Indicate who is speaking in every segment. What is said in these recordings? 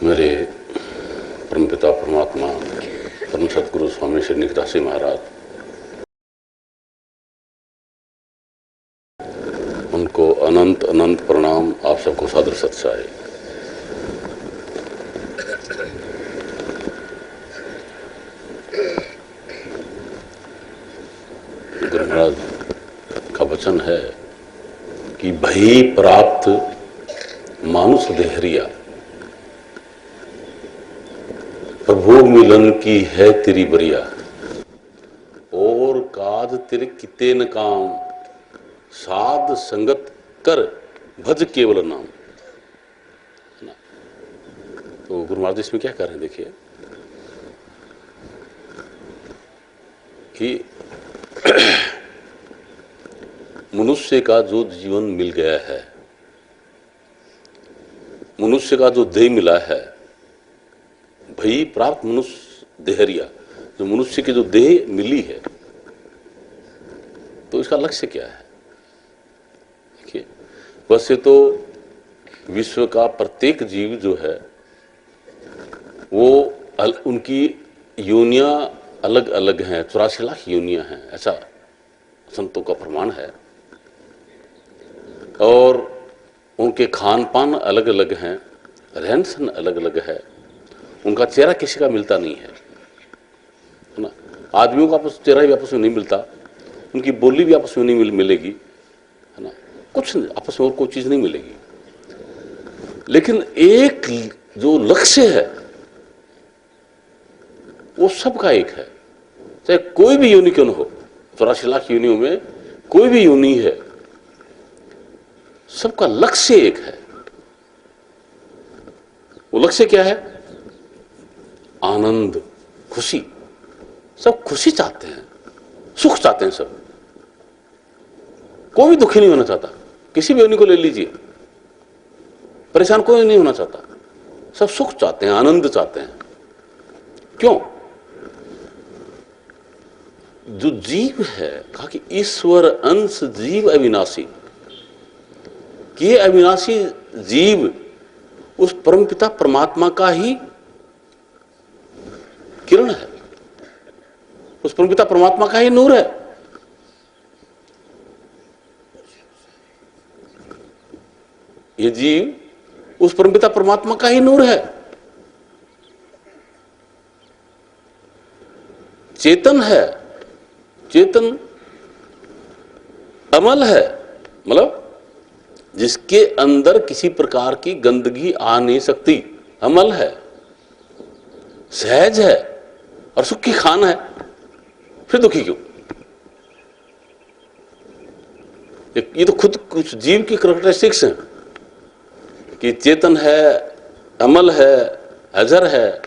Speaker 1: मेरे परमपिता परमात्मा परम सदगुरु स्वामी श्री निकटासी महाराज, उनको अनंत अनंत प्रणाम। आप सबको सादर सत्साई। गुरु महाराज का वचन है कि भई प्राप्त मानुष देहरिया, प्रभु मिलन की है तेरी बरिया, और काज तेरे किते न काम, साध संगत कर भज केवल नाम। तो गुरु महाराज इसमें क्या कर रहे हैं, देखिए कि मनुष्य का जो जीवन मिल गया है, मनुष्य का जो देह मिला है, भई प्राप्त मनुष्य देहरिया, जो मनुष्य की जो देह मिली है, तो इसका लक्ष्य क्या है? देखिए, वैसे तो विश्व का प्रत्येक जीव जो है वो उनकी योनियां अलग अलग हैं, 84 लाख योनियां हैं, ऐसा संतों का प्रमाण है। और उनके खान पान अलग अलग हैं, रहन सहन अलग अलग है, उनका चेहरा किसी का मिलता नहीं है ना। आदमियों का आपस चेहरा भी आपस में नहीं मिलता, उनकी बोली भी आपस में नहीं मिलेगी, है ना, कुछ आपस में और कोई चीज नहीं मिलेगी। लेकिन एक जो लक्ष्य है वो सबका एक है, चाहे कोई भी योनि क्यों न हो। 84 लाख योनियों में कोई भी योनि है, सबका लक्ष्य एक है। वो लक्ष्य क्या है? आनंद, खुशी। सब खुशी चाहते हैं, सुख चाहते हैं सब। कोई भी दुखी नहीं होना चाहता। किसी भी योनि को ले लीजिए, परेशान कोई नहीं होना चाहता। सब सुख चाहते हैं, आनंद चाहते हैं। क्यों? जो जीव है, कहा कि ईश्वर अंश जीव अविनाशी, कि ये अविनाशी जीव उस परमपिता परमात्मा का ही किरण है, उस परमपिता परमात्मा का ही नूर है। ये जीव उस परमपिता परमात्मा का ही नूर है। चेतन है, चेतन अमल है, मतलब जिसके अंदर किसी प्रकार की गंदगी आ नहीं सकती, अमल है, सहज है और सुख की खान है। फिर दुखी क्यों? ये तो खुद कुछ जीव की कैरेक्टरिस्टिक्स हैं कि चेतन है, अमल है, अजर है,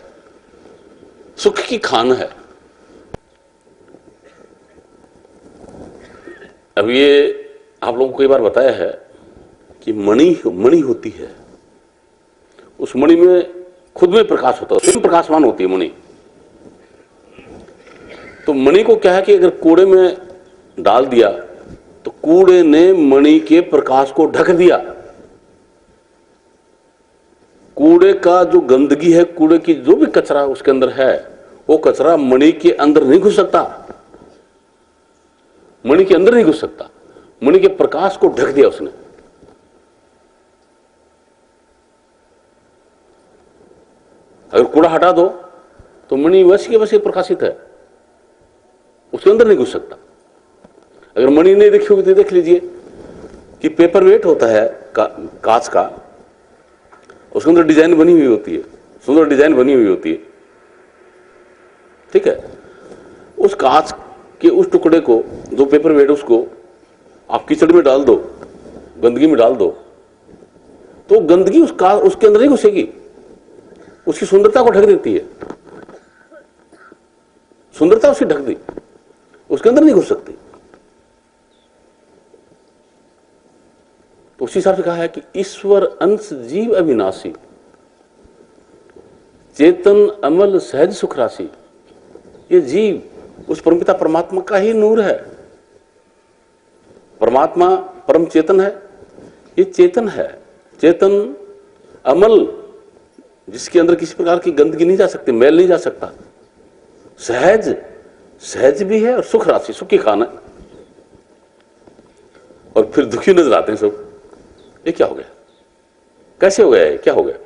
Speaker 1: सुख की खान है। अब ये आप लोगों को कई बार बताया है कि मणि होती है, उस मणि में खुद में प्रकाश होता है, स्वयं प्रकाशमान होती है मणि। तो मणि को क्या है कि अगर कूड़े में डाल दिया तो कूड़े ने मणि के प्रकाश को ढक दिया। कूड़े का जो गंदगी है, कूड़े की जो भी कचरा उसके अंदर है, वो कचरा मणि के अंदर नहीं घुस सकता, मणि के अंदर नहीं घुस सकता। मणि के प्रकाश को ढक दिया उसने। अगर कूड़ा हटा दो तो मणि वैसे के वैसे प्रकाशित है, उसके अंदर नहीं घुस सकता। अगर मणि नहीं देखी होगी तो देख लीजिए कि पेपर वेट होता है कांच का, उसके अंदर डिजाइन बनी हुई होती है, सुंदर डिजाइन बनी हुई होती है, ठीक है। उस कांच के उस टुकड़े को, जो पेपर वेट, उसको आप कीचड़ में डाल दो, गंदगी में डाल दो, तो गंदगी उसके अंदर नहीं घुसेगी, उसकी सुंदरता को ढक देती है। सुंदरता उसकी ढक दी। उसके अंदर नहीं घुस सकती। तो उसी हिसाब से कहा है कि ईश्वर अंश जीव अविनाशी, चेतन अमल सहज सुख राशि। ये जीव उस परमपिता परमात्मा का ही नूर है। परमात्मा परम चेतन है, ये चेतन है, चेतन अमल, जिसके अंदर किसी प्रकार की गंदगी नहीं जा सकती, मैल नहीं जा सकता, सहज, सहज भी है और सुख राशि, सुख की खाना। और फिर दुखी नजर आते हैं सब। ये क्या हो गया, कैसे हो गया, क्या हो गया?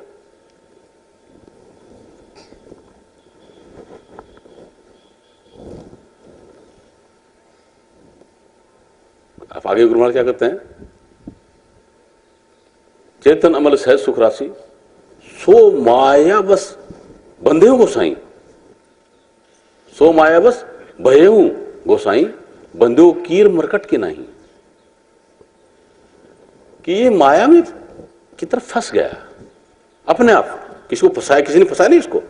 Speaker 1: आप आगे गुरु महाराज क्या करते हैं? चेतन अमल सहज सुख राशि, सो माया बस बंधे गोसाई, सो माया बस भयऊ गोसाई, बंधो कीर मरकट के नहीं। कि ये माया में की तरफ फंस गया अपने आप। किसी को फंसाया, किसी ने फंसाया नहीं इसको,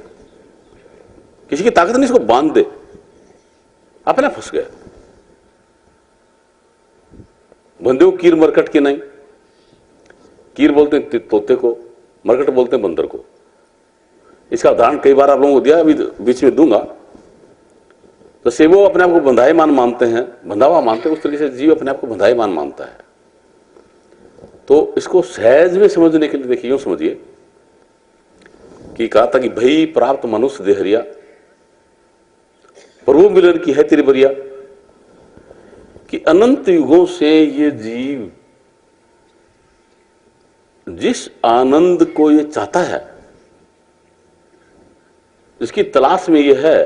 Speaker 1: किसी की ताकत नहीं इसको बांध दे, अपने आप फंस गया। बंधे कीर मरकट के नहीं। कीर बोलते हैं तोते को, मरकट बोलते हैं बंदर को। इसका उदाहरण कई बार आप लोगों को दिया, अभी बीच में दूंगा। तो से वो अपने आप को बंधाईमान मानते हैं, बंधा हुआ मानते हैं, उस तरीके से जीव अपने आप को बंधाईमान मानता है। तो इसको सहज में समझने के लिए देखिए, यूं समझिए कि कहा था कि भई प्राप्त मनुष्य देहरिया, प्रभु मिलन की है तेरी बरिया। कि अनंत युगों से ये जीव जिस आनंद को ये चाहता है, जिसकी तलाश में ये है,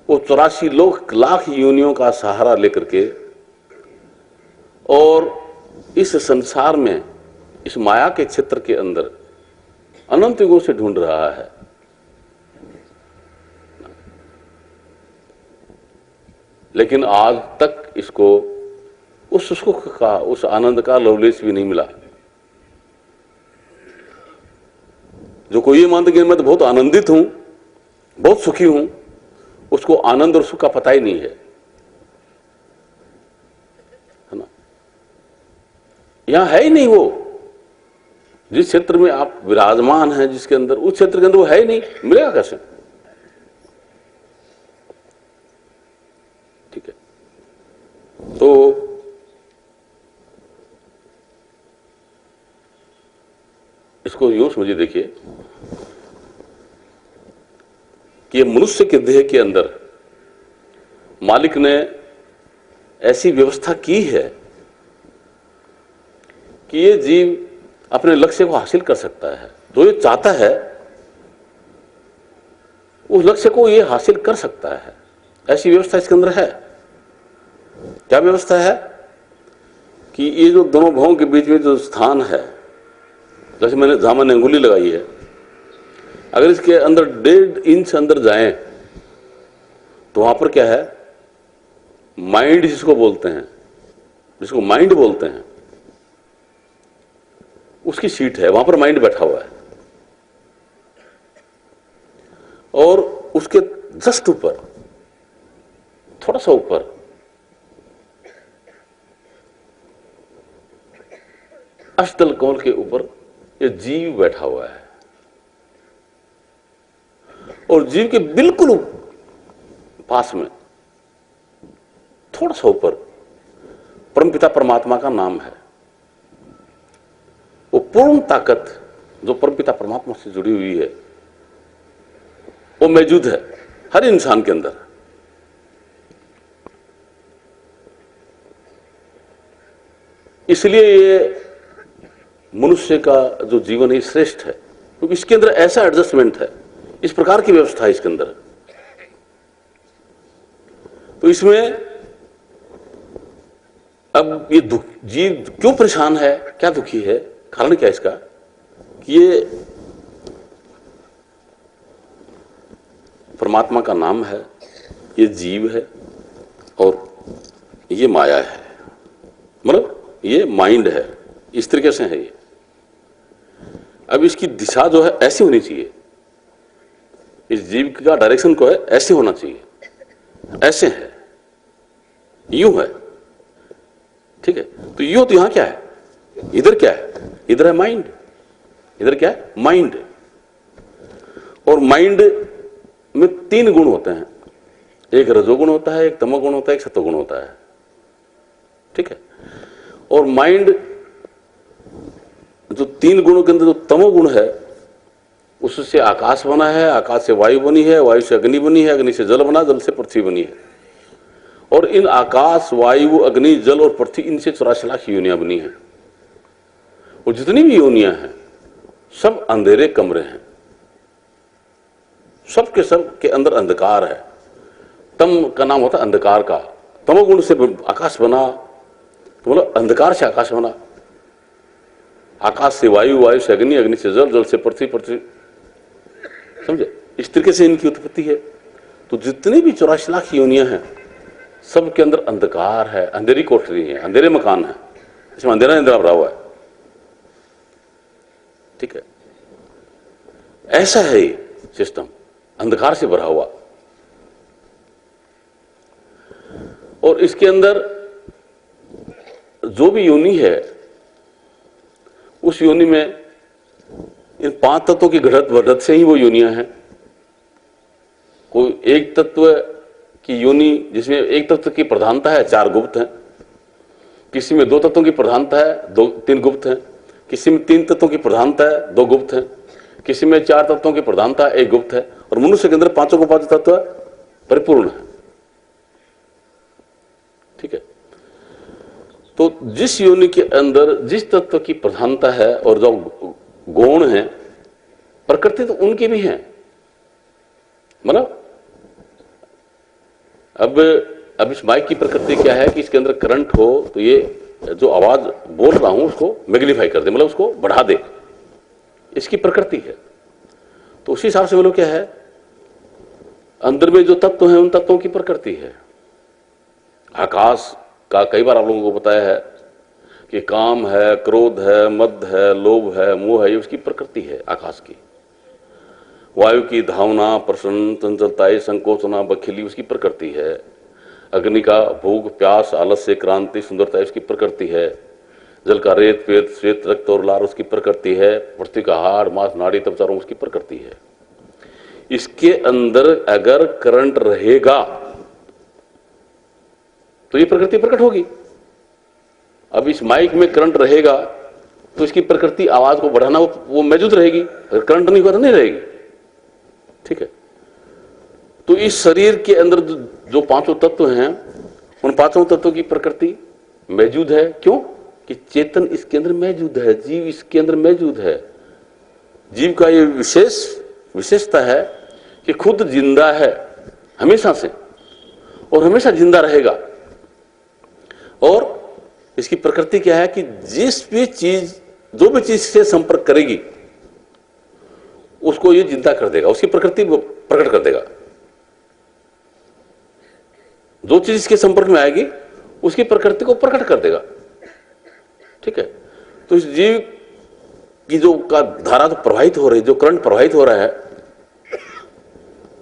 Speaker 1: वो 84 लाख योनियों का सहारा लेकर के और इस संसार में, इस माया के क्षेत्र के अंदर अनंत युगों से ढूंढ रहा है। लेकिन आज तक इसको उस सुख का, उस आनंद का लवलेश भी नहीं मिला। जो कोई ये मानता कि मैं तो बहुत आनंदित हूं, बहुत सुखी हूं, उसको आनंद और सुख का पता ही नहीं है ना। यहां है ही नहीं वो। जिस क्षेत्र में आप विराजमान हैं, जिसके अंदर, उस क्षेत्र के अंदर वो है ही नहीं, मिलेगा कैसे? ठीक है। तो इसको यूं समझिए, देखिए कि ये मनुष्य के देह के अंदर मालिक ने ऐसी व्यवस्था की है कि ये जीव अपने लक्ष्य को हासिल कर सकता है। जो ये चाहता है उस लक्ष्य को ये हासिल कर सकता है। ऐसी व्यवस्था इसके अंदर है। क्या व्यवस्था है? कि ये जो दोनों भावों के बीच में जो स्थान है, जैसे जहां मैंने अंगुली लगाई है, अगर इसके अंदर 1.5 इंच अंदर जाएं तो वहां पर क्या है? माइंड जिसको बोलते हैं, जिसको माइंड बोलते हैं, उसकी सीट है, वहां पर माइंड बैठा हुआ है। और उसके जस्ट ऊपर, थोड़ा सा ऊपर, अष्टदल कमल के ऊपर ये जीव बैठा हुआ है। और जीव के बिल्कुल पास में, थोड़ा सा ऊपर, परमपिता परमात्मा का नाम है। वो पूर्ण ताकत जो परमपिता परमात्मा से जुड़ी हुई है, वो मौजूद है हर इंसान के अंदर। इसलिए ये मनुष्य का जो जीवन है श्रेष्ठ है, क्योंकि इसके अंदर ऐसा एडजस्टमेंट है, इस प्रकार की व्यवस्था है इसके अंदर। तो इसमें अब ये जीव क्यों परेशान है, क्या दुखी है, कारण क्या है इसका? कि ये परमात्मा का नाम है, ये जीव है और ये माया है, मतलब ये माइंड है। इस तरीके से है ये। अब इसकी दिशा जो है ऐसी होनी चाहिए, इस जीव का डायरेक्शन को है ऐसे होना चाहिए। ऐसे है, यूं है, ठीक है। तो यूं तो यहां क्या है, इधर क्या है, इधर है माइंड, इधर क्या है, माइंड। और माइंड में 3 गुण होते हैं, एक रजोगुण होता है, एक तमोगुण होता है, एक सतोगुण होता है, ठीक है। और माइंड जो 3 गुणों के अंदर जो तमोगुण है, उससे आकाश बना है, आकाश से वायु बनी है, वायु से अग्नि बनी है, अग्नि से जल बना, जल से पृथ्वी बनी है। और इन आकाश, वायु, अग्नि, जल और पृथ्वी, इनसे 84 लाख योनियां बनी हैं। और जितनी भी योनियां हैं सब अंधेरे कमरे हैं, सबके सब के अंदर अंधकार है। तम का नाम होता है अंधकार का, तमोगुण से आकाश बना, तो मतलब अंधकार से आकाश बना, आकाश से वायु, वायु से अग्नि, अग्नि से जल, जल से पृथ्वी, पृथ्वी, समझे, इस तरीके से इनकी उत्पत्ति है। तो जितनी भी 84 लाख योनियां हैं सबके अंदर अंधकार है, अंधेरी कोठरी है, अंधेरे मकान है, इसमें अंधेरा अंधेरा भरा हुआ है, ठीक है। ऐसा है ये सिस्टम, अंधकार से भरा हुआ। और इसके अंदर जो भी योनि है, उस योनि में इन 5 तत्वों की घटत बढ़त से ही वो योनियां हैं। कोई एक तत्व की योनि जिसमें एक तत्व की प्रधानता है, 4 गुप्त हैं, किसी में 2 तत्वों की प्रधानता है, 3 गुप्त हैं, किसी में 3 तत्वों की प्रधानता है, 2 गुप्त हैं, किसी में 4 तत्वों की प्रधानता है, 1 गुप्त है। और मनुष्य के अंदर 5 को 5 तत्व परिपूर्ण है, ठीक है। तो जिस योनि के अंदर जिस तत्व की प्रधानता है और जो गुण है, प्रकृति तो उनकी भी है, मतलब अब इस माइक की प्रकृति क्या है कि इसके अंदर करंट हो तो ये जो आवाज बोल रहा हूं उसको मैग्नीफाई कर दे, मतलब उसको बढ़ा दे, इसकी प्रकृति है। तो उसी हिसाब से बोलो क्या है, अंदर में जो तत्व है उन तत्वों की प्रकृति है। आकाश का कई बार आप लोगों को बताया है कि काम है, क्रोध है, मद है, लोभ है, मोह है, ये उसकी प्रकृति है आकाश की। वायु की धावना, प्रसन्न, चंचलता, संकोचना, बखिली उसकी प्रकृति है। अग्नि का भूख, प्यास, आलस्य, क्रांति, सुंदरता उसकी प्रकृति है। जल का रेत, पेट, श्वेत, रक्त और लार उसकी प्रकृति है। पृथ्वी का हाड़, मांस, नाड़ी, त्वचा उसकी प्रकृति है। इसके अंदर अगर करंट रहेगा तो ये प्रकृति प्रकट होगी। अब इस माइक में करंट रहेगा तो इसकी प्रकृति आवाज को बढ़ाना वो मौजूद रहेगी, अगर करंट नहीं हुआ तो नहीं रहेगी, ठीक है। तो इस शरीर के अंदर जो 5 तत्व हैं, उन 5 तत्वों की प्रकृति मौजूद है। क्यों? कि चेतन इसके अंदर मौजूद है, जीव इसके अंदर मौजूद है। जीव का ये विशेषता है कि खुद जिंदा है हमेशा से और हमेशा जिंदा रहेगा। और इसकी प्रकृति क्या है कि जिस भी चीज, जो भी चीज से संपर्क करेगी उसको ये जिंदा कर देगा, उसकी प्रकृति प्रकट कर देगा। जो चीज इसके संपर्क में आएगी उसकी प्रकृति को प्रकट कर देगा, ठीक है। तो इस जीव की जो का धारा तो प्रवाहित हो रही है, जो करंट प्रवाहित हो रहा है,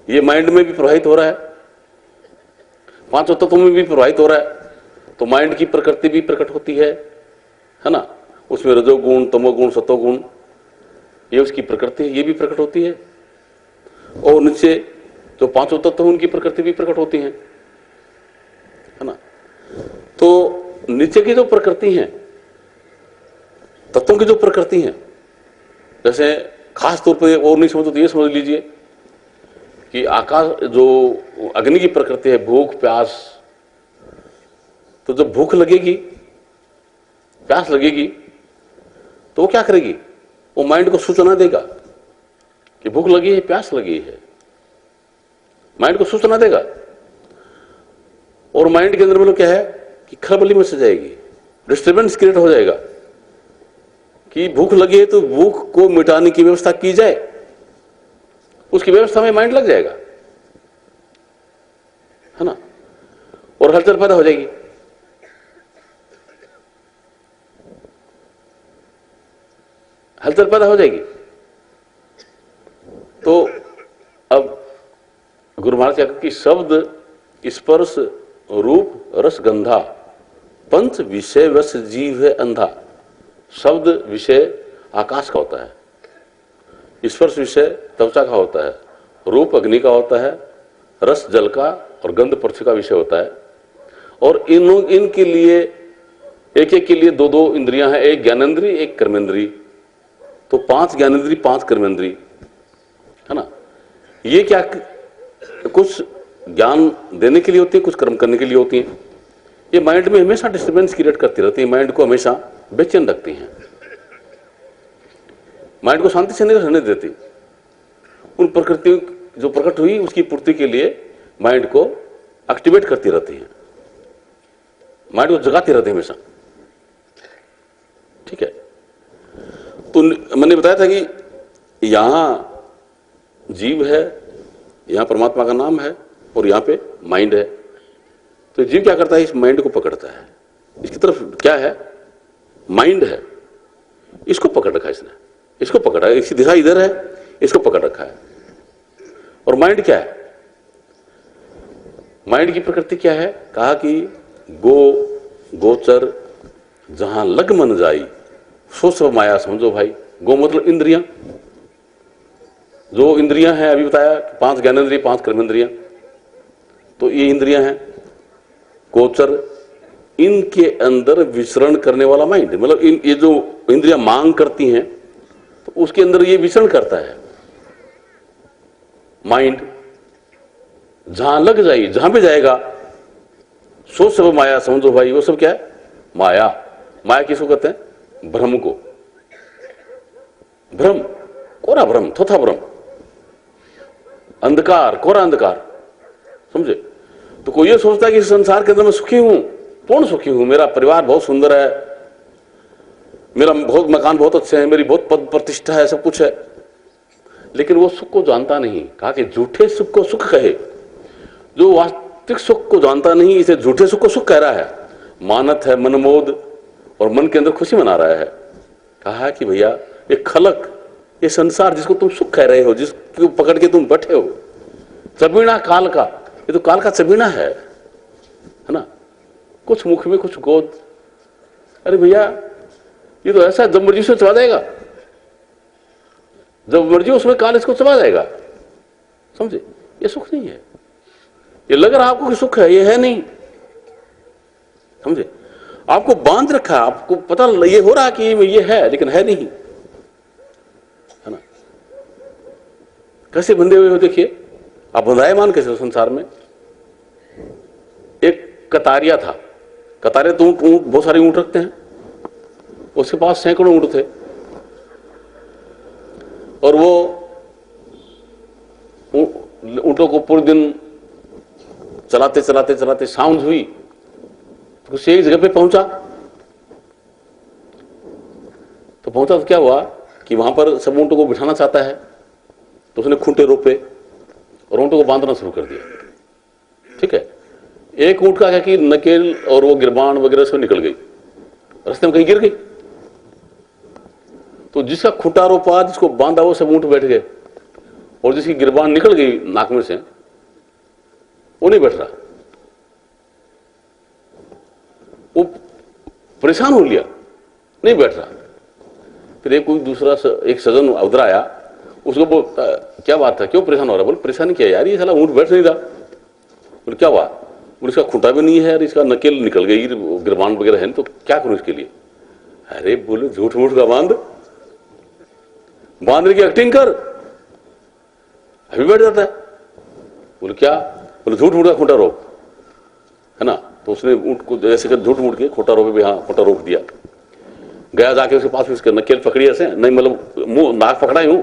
Speaker 1: ये माइंड में भी प्रवाहित हो रहा है, 5 तत्वों में भी प्रवाहित हो रहा है। तो माइंड की प्रकृति भी प्रकट होती है ना। उसमें रजोगुण, तमोगुण, सतोगुण, ये उसकी प्रकृति है, ये भी प्रकट होती है। और नीचे जो 5 तत्व उनकी प्रकृति भी प्रकट होती है ना। तो नीचे की जो प्रकृति है, तत्वों की जो प्रकृति है, जैसे खास तौर पर और नहीं समझो तो ये समझ लीजिए कि आकाश जो अग्नि की प्रकृति है, भूख, प्यास, तो जब भूख लगेगी, प्यास लगेगी, तो वो क्या करेगी? वो माइंड को सूचना देगा कि भूख लगी है, प्यास लगी है, माइंड को सूचना देगा। और माइंड के अंदर मतलब क्या है कि खलबली मच जाएगी, डिस्टर्बेंस क्रिएट हो जाएगा कि भूख लगी है तो भूख को मिटाने की व्यवस्था की जाए, उसकी व्यवस्था में माइंड लग जाएगा, है ना। और हलचल पैदा हो जाएगी। हलचल पैदा हो जाएगी। तो अब गुरु महाराज क्या कि शब्द स्पर्श रूप रस गंधा, पंच विषय वश जीव है अंधा। शब्द विषय आकाश का होता है, स्पर्श विषय त्वचा का होता है, रूप अग्नि का होता है, रस जल का और गंध पृथ्वी का विषय होता है। और इनके लिए एक एक के लिए दो दो इंद्रियां हैं, एक ज्ञानेंद्री एक कर्मेंद्री। तो 5 ज्ञानेंद्री 5 कर्मेंद्री है ना। ये क्या कुछ ज्ञान देने के लिए होती है, कुछ कर्म करने के लिए होती है। ये माइंड में हमेशा डिस्टर्बेंस क्रिएट करती रहती है, माइंड को हमेशा बेचैन रखती हैं, माइंड को शांति से नहीं रहने देती। उन प्रकृति जो प्रकट हुई उसकी पूर्ति के लिए माइंड को एक्टिवेट करती रहती है, माइंड को जगाती रहती है हमेशा। ठीक है, तो मैंने बताया था कि यहां जीव है, यहां परमात्मा का नाम है और यहां पे माइंड है। तो जीव क्या करता है, इस माइंड को पकड़ता है। इसकी तरफ क्या है, माइंड है, इसको पकड़ रखा है इसने, इसको पकड़ा है, इसकी दिशा इधर है, इसको पकड़ रखा है। और माइंड क्या है, माइंड की प्रकृति क्या है, कहा कि गोचर जहां लग मन जाई सो सब माया समझो भाई। गो मतलब इंद्रियां, जो इंद्रियां हैं अभी बताया 5 ज्ञानेंद्रिय 5 कर्मेंद्रियां, तो ये इंद्रियां हैं। गोचर इनके अंदर विचरण करने वाला माइंड, मतलब ये जो इंद्रियां मांग करती हैं तो उसके अंदर ये विचरण करता है माइंड। जहां लग जाए, जहां भी जाएगा सो सब माया समझो भाई। वो सब क्या है, माया। माया किसको कहते हैं, भ्रम को। भ्रम, कोरा भ्रम, थोथा भ्रम, अंधकार, कोरा अंधकार, समझे। तो कोई ये सोचता है कि इस संसार के अंदर मैं सुखी हूं, पूर्ण सुखी हूं, मेरा परिवार बहुत सुंदर है, मेरा बहुत मकान बहुत अच्छे हैं, मेरी बहुत पद प्रतिष्ठा है, सब कुछ है, लेकिन वो सुख को जानता नहीं। कहा कि झूठे सुख को सुख कहे, जो वास्तविक सुख को जानता नहीं इसे झूठे सुख को सुख कह रहा है। मानत है मनमोद और मन के अंदर खुशी मना रहा है। कहा कि भैया ये खलक, ये संसार जिसको तुम सुख कह रहे हो, जिसको पकड़ के तुम बैठे हो, चबीणा काल का, ये तो काल का चबीणा है ना। कुछ मुख में कुछ गोद, अरे भैया ये तो ऐसा जब मर्जी से चबा जाएगा, जब मर्जी उसमें काल इसको चबा जाएगा, समझे। ये सुख नहीं है, ये लग रहा आपको कि सुख है, ये है नहीं, समझे। आपको बांध रखा, आपको पता ये हो रहा कि ये है लेकिन है नहीं, है ना। कैसे बंधे हुए हो देखिए आप, बंधायमान कैसे हो संसार में। एक कतारिया था, कतारे तो ऊंट बहुत सारे ऊंट रखते हैं, उसके पास सैकड़ों ऊंट थे। और वो ऊंटों को पूरे दिन चलाते चलाते चलाते सांझ हुई तो उसे एक जगह पे पहुंचा। तो क्या हुआ कि वहां पर सब ऊंटों को बिठाना चाहता है, तो उसने खूंटे रोपे और ऊंटों को बांधना शुरू कर दिया। ठीक है, एक ऊंट का क्या कि नकेल और वो गिरबान वगैरह सब निकल गई, रास्ते में कहीं गिर गई। तो जिसका खूंटा रोपा, जिसको बांधा, वो सब ऊंट बैठ गए, और जिसकी गिरबान निकल गई नाक में से वो नहीं बैठ रहा। वो परेशान हो लिया, नहीं बैठ रहा। फिर एक कोई दूसरा एक सजन उधर आया, उसको क्या बात है, क्यों परेशान हो रहा। बोले परेशान क्या यार, ये साला ऊंट बैठ नहीं रहा। बोले क्या बात, बोले इसका खूंटा भी नहीं है और इसका नकेल निकल गई, गिरबान वगैरह है, तो क्या करूं इसके लिए। अरे बोले झूठ मूठ का बांधने की एक्टिंग कर, अभी बैठ जाता है। बोले क्या, बोले झूठ मूठ का खूंटा रोक, है ना। तो उसने ऊंट को ऐसे कर झूठ मूठ के खूंटा रोके भी, हाँ खूंटा रोक दिया। गया जाके उसके पास उसके नकेल पकड़ी ऐसे, नहीं मतलब मुंह नाक पकड़ा यूं,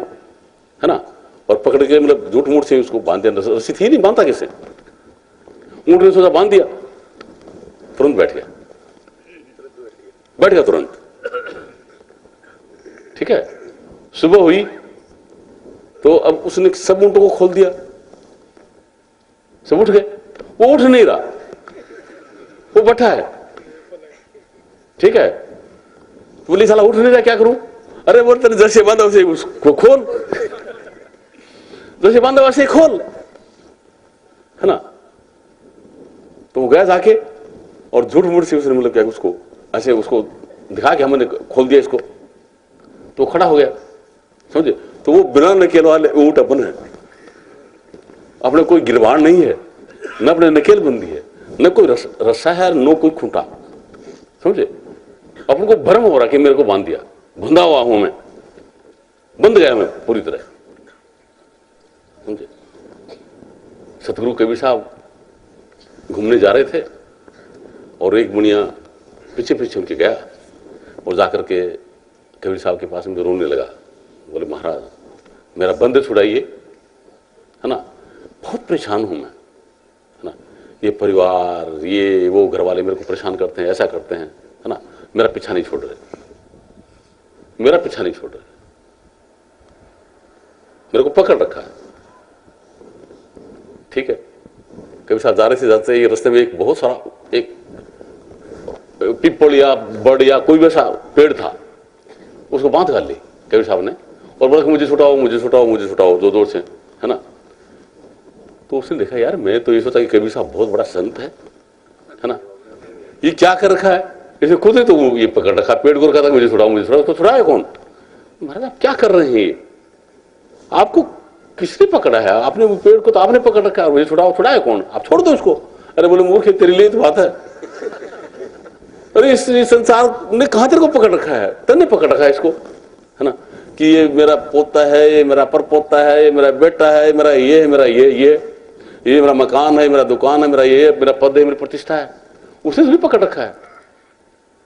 Speaker 1: है ना, और पकड़ के मतलब झूठ मूठ से उसको बांध दिया। रस्सी थी नहीं, बांधता कैसे। ऊंट ने सोचा बांध दिया, तुरंत बैठ गया तुरंत। ठीक है, सुबह हुई तो अब उसने सब ऊंटों को खोल दिया, सब उठ गए। वो उठ नहीं रहा, वो बैठा है। ठीक है, बोली साला उठ नहीं रहा, क्या करूं। अरे बोल तेरे जैसे बांधा वैसे उसको खोल, जैसे बांधा वैसे खोल, है ना। तो वो गया जाके और झूठ मूठ से उसने मतलब क्या उसको ऐसे उसको दिखा कि हमने खोल दिया इसको, तो खड़ा हो गया, समझे। तो वो बिना नकेल वाले ऊंट अपन है, अपने कोई गिरवाड़ नहीं है, न अपने नकेल बंदी है, न कोई रस्सा है, न कोई खूंटा, समझे। अपन को भ्रम हो रहा कि मेरे को बांध दिया, बंधा हुआ हूं मैं, बंध गया मैं पूरी तरह, समझे। सतगुरु कबीर साहब घूमने जा रहे थे और एक मुनिया पीछे पीछे उनके गया और जाकर के कबीर साहब के पास में रोने लगा। बोले महाराज मेरा बंधन छुड़ाइए, है ना, बहुत परेशान हूं मैं, है ना, ये परिवार ये वो घर वाले मेरे को परेशान करते हैं, ऐसा करते हैं, है ना, मेरा पीछा नहीं छोड़ रहे, मेरा पीछा नहीं छोड़ रहे, मेरे को पकड़ रखा है। ठीक है, कबीर साहब जा रहे से जाते ये रास्ते में एक बहुत सारा एक पीपल या बड़ या कोई वैसा पेड़ था, उसको बांध कर ली कबीर साहब ने और बोला मुझे छुटाओ मुझे छुटाओ मुझे छुटाओ, जोर जोर से, है ना। तो उसने देखा यार मैं तो ये सोचा कि कबीर साहब बहुत बड़ा संत है ना, ये क्या कर रखा है, इसे खुद ही तो ये पकड़ रखा पेड़ को, रखा था मुझे छुड़ाओ मुझे छुड़ाओ, तो छुड़ाए कौन। महाराज आप क्या कर रहे हैं, आपको किसने पकड़ा है, आपने वो पेड़ को तो आपने पकड़ रखा है, मुझे छुड़ाओ, छुड़ाए कौन, आप छोड़ दो उसको। अरे बोले मूर्ख तेरे लिए तो बात है, अरे इस संसार ने कहां तेरे को पकड़ रखा है, तेने पकड़ रखा है इसको, है ना, कि ये मेरा पोता है, ये मेरा परपोता है, ये मेरा बेटा है, मेरा ये है, मेरा ये मेरा मकान है, मेरा दुकान है, मेरा ये मेरा पद है, मेरी प्रतिष्ठा है। उसने भी पकड़ रखा है,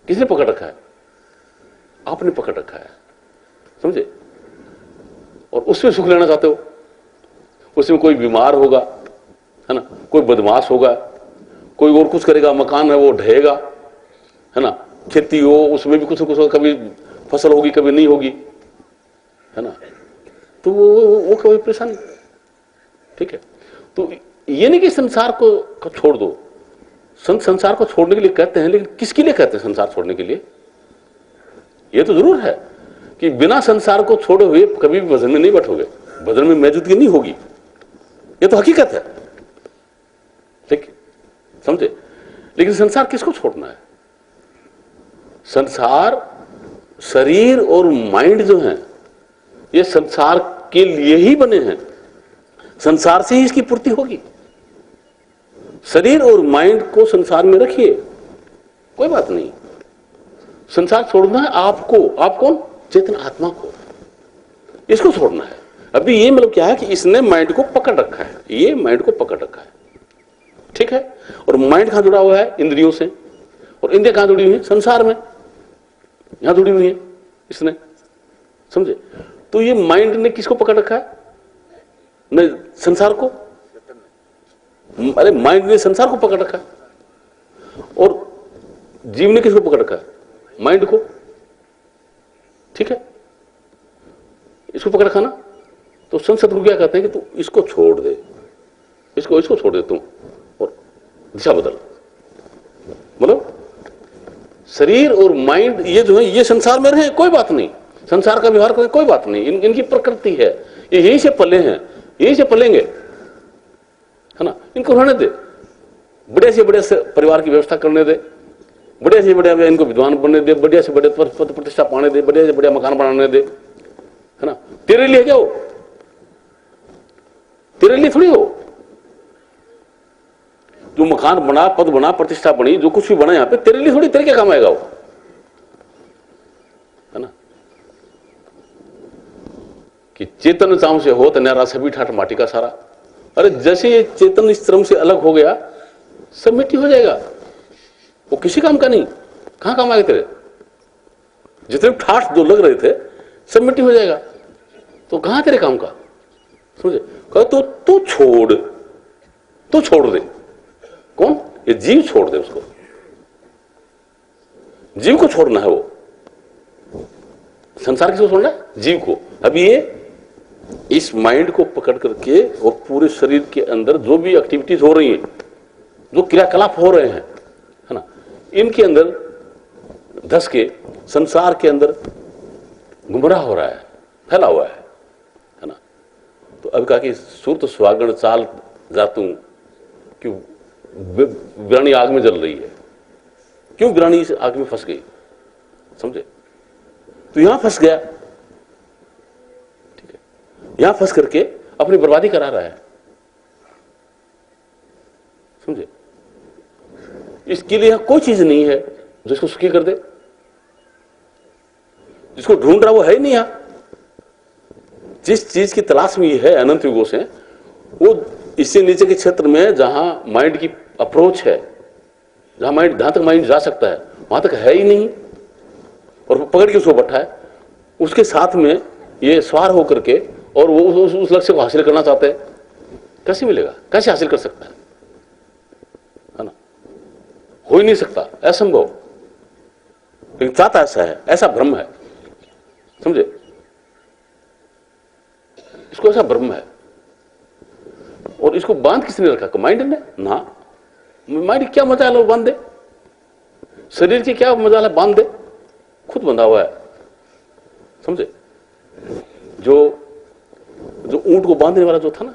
Speaker 1: किसने पकड़ रखा है, आपने पकड़ रखा है, समझे। और उसमें सुख लेना चाहते हो, उसमें कोई बीमार होगा, है ना, कोई बदमाश होगा, कोई और कुछ करेगा, मकान है वो ढहेगा, है ना, खेती हो उसमें भी कुछ न कुछ, कभी फसल होगी कभी नहीं होगी, है ना, तो वो कभी परेशानी। ठीक है, तो ये नहीं कि संसार को छोड़ दो, संत संसार को छोड़ने के लिए कहते हैं, लेकिन किसके लिए कहते हैं संसार छोड़ने के लिए। ये तो जरूर है कि बिना संसार को छोड़े हुए कभी भी भजन में नहीं बैठोगे, भजन में मौजूदगी नहीं होगी, ये तो हकीकत है, ठीक समझे। लेकिन संसार किसको छोड़ना है, संसार शरीर और माइंड जो है ये संसार के लिए ही बने हैं, संसार से ही इसकी पूर्ति होगी। शरीर और माइंड को संसार में रखिए, कोई बात नहीं, संसार छोड़ना है आपको, आप कौन, चेतन आत्मा को, इसको छोड़ना है। अभी ये मतलब क्या है कि इसने माइंड को पकड़ रखा है, ये माइंड को पकड़ रखा है, ठीक है। और माइंड कहां जुड़ा हुआ है, इंद्रियों से, और इंद्रियां कहां जुड़ी हुई है, संसार में, यहां जुड़ी हुई है इसने, समझे। तो ये माइंड ने किसको पकड़ रखा है, न संसार को, अरे माइंड ने संसार को पकड़ रखा है, और जीव ने किसको पकड़ रखा है, माइंड को, ठीक है, इसको पकड़ रखा ना। तो संत सतगुरु क्या कहते हैं कि तू इसको छोड़ दे, इसको छोड़ दे तुम, और दिशा बदल। मतलब शरीर और माइंड ये जो है ये संसार में रहे कोई बात नहीं, संसार का व्यवहार करें कोई बात नहीं, इनकी प्रकृति है, ये यहीं से पले हैं, यहीं से पलेंगे, है ना। इनको रहने दे, बड़े से बड़े परिवार की व्यवस्था करने दे, बढ़िया से बढ़िया इनको विद्वान बनने दे, बढ़िया से बढ़िया पद प्रतिष्ठा पाने दे, बढ़िया से बढ़िया मकान बनाने दे, है ना। तेरे लिए क्या हो, तेरे लिए थोड़ी हो। जो मकान बना, पद बना, प्रतिष्ठा बनी, जो कुछ भी बना यहां पे, तेरे लिए थोड़ी, तेरे क्या काम आएगा वो, है ना। कि चेतन चाम से हो न्यारा सभी ठाठ माटी का सारा। अरे जैसे ये चेतन इस श्रम से अलग हो गया, सब मिट्टी हो जाएगा, वो किसी काम का नहीं, कहां काम आएगा तेरे, जितने ठाठ जो लग रहे थे सब मिट्टी हो जाएगा, तो कहां तेरे काम का, समझे। कह तो तू छोड़ दे, कौन, ये जीव छोड़ दे, उसको जीव को छोड़ना है, वो संसार किसको छोड़ना है, जीव को। अभी ये इस माइंड को पकड़ करके और पूरे शरीर के अंदर जो भी एक्टिविटीज हो रही हैं, जो क्रियाकलाप हो रहे हैं, है ना, इनके अंदर धस के संसार के अंदर गुमराह हो रहा है, फैला हुआ है ना। तो अब कहा कि सुरत स्वागण चाल जातू, क्यों बिरानी आग में जल रही है। क्यों बिरानी इस आग में फंस गई, समझे? तो यहां फंस गया, ठीक है, यहां फंस करके अपनी बर्बादी करा रहा है, समझे? इसके लिए यहां कोई चीज नहीं है जो इसको सुखी कर दे। जिसको ढूंढ रहा वो है ही नहीं। यहां जिस चीज की तलाश में ये है अनंत युगों से, वो इससे नीचे के क्षेत्र में जहां माइंड की अप्रोच है, जहां तक माइंड जा सकता है, वहां तक है ही नहीं। और पकड़ के उसको बैठा है, उसके साथ में ये सवार होकर के, और वो उस लक्ष्य को हासिल करना चाहते हैं। कैसे मिलेगा, कैसे हासिल कर सकता है ना? हो ही नहीं सकता, असंभव। लेकिन चाहता ऐसा है, ऐसा भ्रम है, समझे? इसको ऐसा भ्रम है। और इसको बांध किसने रखा? माइंड ने ना। माइंड क्या मजाल है बांध दे, शरीर की क्या मजाल है बांध दे, खुद बंधा हुआ है, समझे? जो ऊंट को बांधने वाला जो था ना,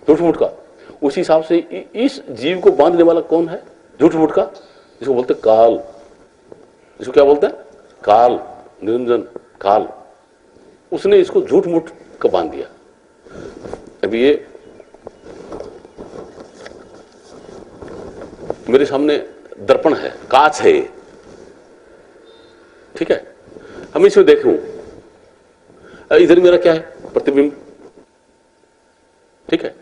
Speaker 1: झूठ मूठ का, उसी हिसाब से इस जीव को बांधने वाला कौन है? झूठ मूठ का, जिसको बोलते काल। जिसको क्या बोलते हैं? काल, निरंजन काल। उसने इसको झूठ मूठ का बांध दिया। अभी ये मेरे सामने दर्पण है, कांच है, ठीक है, हम इसमें देखूं, इधर मेरा क्या है? प्रतिबिंब, ठीक है।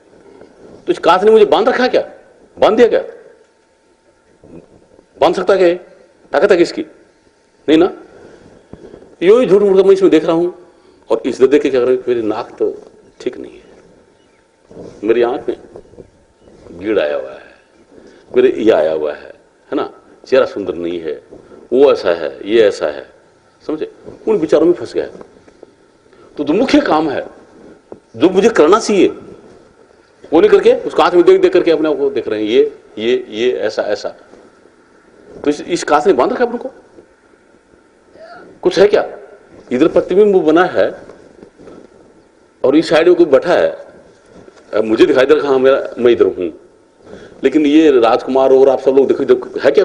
Speaker 1: तो इस कांच ने मुझे बांध रखा क्या? बांध दिया क्या? बांध सकता क्या? ताकत है किसकी? नहीं ना। यो ही झूठ मूठ का मैं इसमें देख रहा हूं, और इस देख के क्या कर रहा हूं? मेरी नाक तो ठीक नहीं है, मेरी आंख में कीड़ आया हुआ है, मेरे ये आया हुआ है ना, चेहरा सुंदर नहीं है, वो ऐसा है, ये ऐसा है, समझे? उन विचारों में फंस गया। तो जो मुख्य काम है, जो मुझे करना चाहिए, वो नहीं करके उस कांच में देख देख करके अपने आप को देख रहे हैं, ये ऐसा ऐसा। तो इस कांच ने बांध रखा अपने को। कुछ है क्या? इधर प्रतिबिंब बना है, और इस साइड में कोई बैठा है, मुझे दिखाई दे रहा है मैं इधर हूं, लेकिन ये राजकुमार और आप सब लोग देखो, है क्या?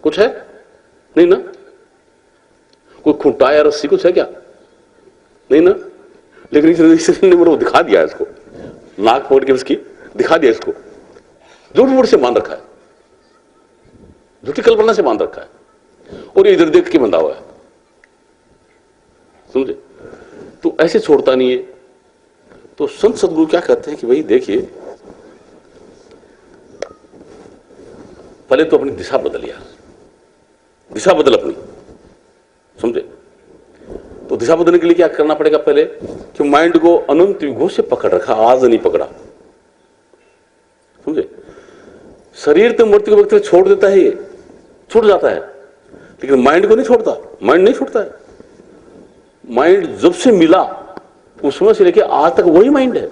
Speaker 1: कुछ है नहीं ना। कोई खूंटा या रस्सी कुछ है क्या? नहीं ना। लेकिन इसने मेरे को दिखा दिया, इसको नाक पकड़ के उसकी दिखा दिया, इसको झूठ मूठ से बांध रखा है, झूठी कल्पना से बांध रखा है, और ये इधर देख के बंधा हुआ है, समझे? तो ऐसे छोड़ता नहीं है। तो संत सदगुरु क्या कहते हैं कि भाई देखिए, पहले तो अपनी दिशा बदल यार, दिशा बदल अपनी, समझे? तो दिशा बदलने के लिए क्या करना पड़ेगा? पहले कि माइंड को अनंत युगों से पकड़ रखा, आज नहीं पकड़ा, समझे? शरीर तो मृत्यु के वक्त छोड़ देता है, ये छूट जाता है, लेकिन माइंड को नहीं छोड़ता। माइंड नहीं छूटता है। माइंड जब से मिला उस समय से लेके आज तक वही माइंड है।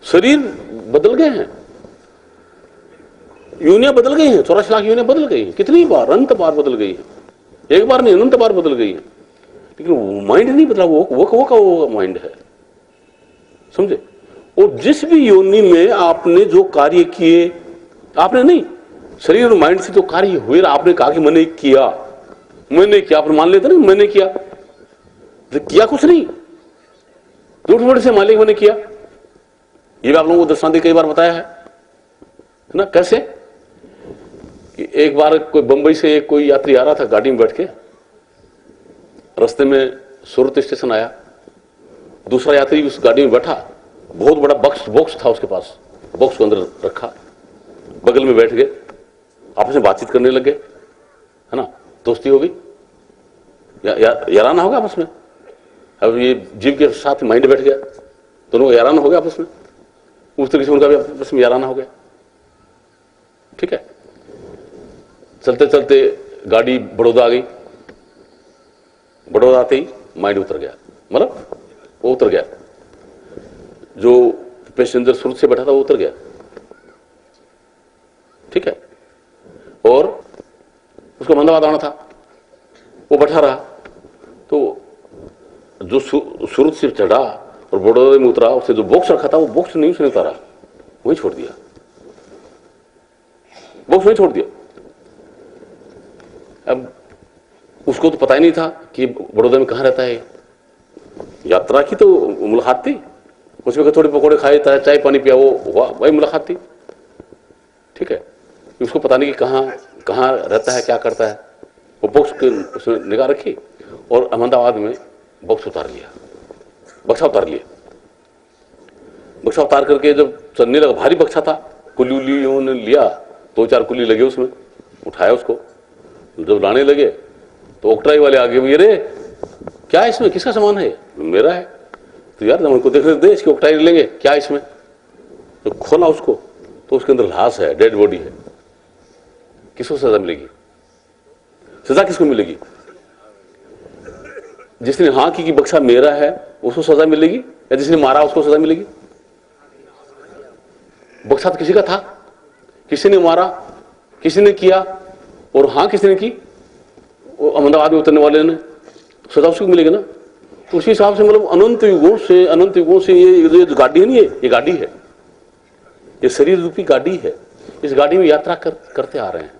Speaker 1: शरीर बदल गए हैं, यूनियां बदल गई हैं, 84 लाख यूनियां बदल गई हैं, कितनी बार, अनंत बार बदल गई है, एक बार नहीं अनंत बार बदल गई है, लेकिन वो माइंड नहीं बदला। वो माइंड है, समझे? और जिस भी योनि में आपने जो कार्य किए, आपने नहीं, शरीर और माइंड से जो कार्य हुए, आपने कहा कि मैंने किया, आपने मान लेते ना मैंने किया, तो किया कुछ नहीं, झूठ मूठ से मान लिया मैंने किया। ये भी आप लोगों को दृष्टांत कई बार बताया है ना। कैसे कि एक बार कोई बंबई से कोई यात्री आ रहा था गाड़ी में बैठ के, रास्ते में सूरत स्टेशन आया, दूसरा यात्री उस गाड़ी में बैठा, बहुत बड़ा बॉक्स था उसके पास, बॉक्स को अंदर रखा, बगल में बैठ गए, आपस में बातचीत करने लगे, है ना, दोस्ती हो गई, याराना हो गया आपस में। अब ये जीव के साथ माइंड बैठ गया, दोनों याराना हो गया आपस में, उस तरीके से उनका भी आपस में याराना हो गया, ठीक है। चलते चलते गाड़ी बड़ौदा आ गई, बड़ौदा आते ही माइंड उतर गया, मतलब वो उतर गया, जो पैसेंजर सूरत से बैठा था वो उतर गया, ठीक है। और उसको अहमदाबाद आना था, वो बैठा रहा, तो जो सूरत से चढ़ा और बड़ौदा में उतरा, उससे जो बॉक्स रखा था वो बॉक्स नहीं उसने उतारा, वहीं छोड़ दिया, बॉक्स वहीं छोड़ दिया। अब उसको तो पता ही नहीं था कि बड़ौदा में कहाँ रहता है। यात्रा की तो मुलाकात थी, उसमें थोड़े पकौड़े खाए, चाय पानी पिया, वो हुआ, वही मुलाकात थी। ठीक है, उसको पता नहीं कि कहाँ रहता है, क्या करता है। वो बॉक्स उसने निगाह रखी और अहमदाबाद में बॉक्स उतार लिया, बक्सा उतार लिया। बक्सा उतार करके जब चलने लगा, भारी बक्सा था, कुल्ली उल्ली उन्होंने लिया, 2-4 कुल्ली लगे उसमें, उठाया उसको। जब लाने लगे तो ऑक्ट्राई वाले आगे, ये रे क्या है इसमें, किसका सामान है? मेरा है। तो यार हमको देखने दे, इसकी ऑक्ट्राई लेंगे, क्या है इसमें? तो खोला उसको तो उसके अंदर लाश है, डेड बॉडी है। किसको सजा मिलेगी? सजा किसको मिलेगी? जिसने हाँ की बक्सा मेरा है उसको सजा मिलेगी, या जिसने मारा उसको सजा मिलेगी? बक्सा तो किसी का था, किसी ने मारा, किसी ने किया, और हाँ किसी ने की, वो अहमदाबाद में उतरने वाले ने, सजा उसको मिलेगी ना। तो उसी हिसाब से मतलब अनंत युगों से ये जो गाड़ी है नहीं, ये गाड़ी है, ये शरीर रूपी गाड़ी है। इस गाड़ी में यात्रा करते आ रहे हैं,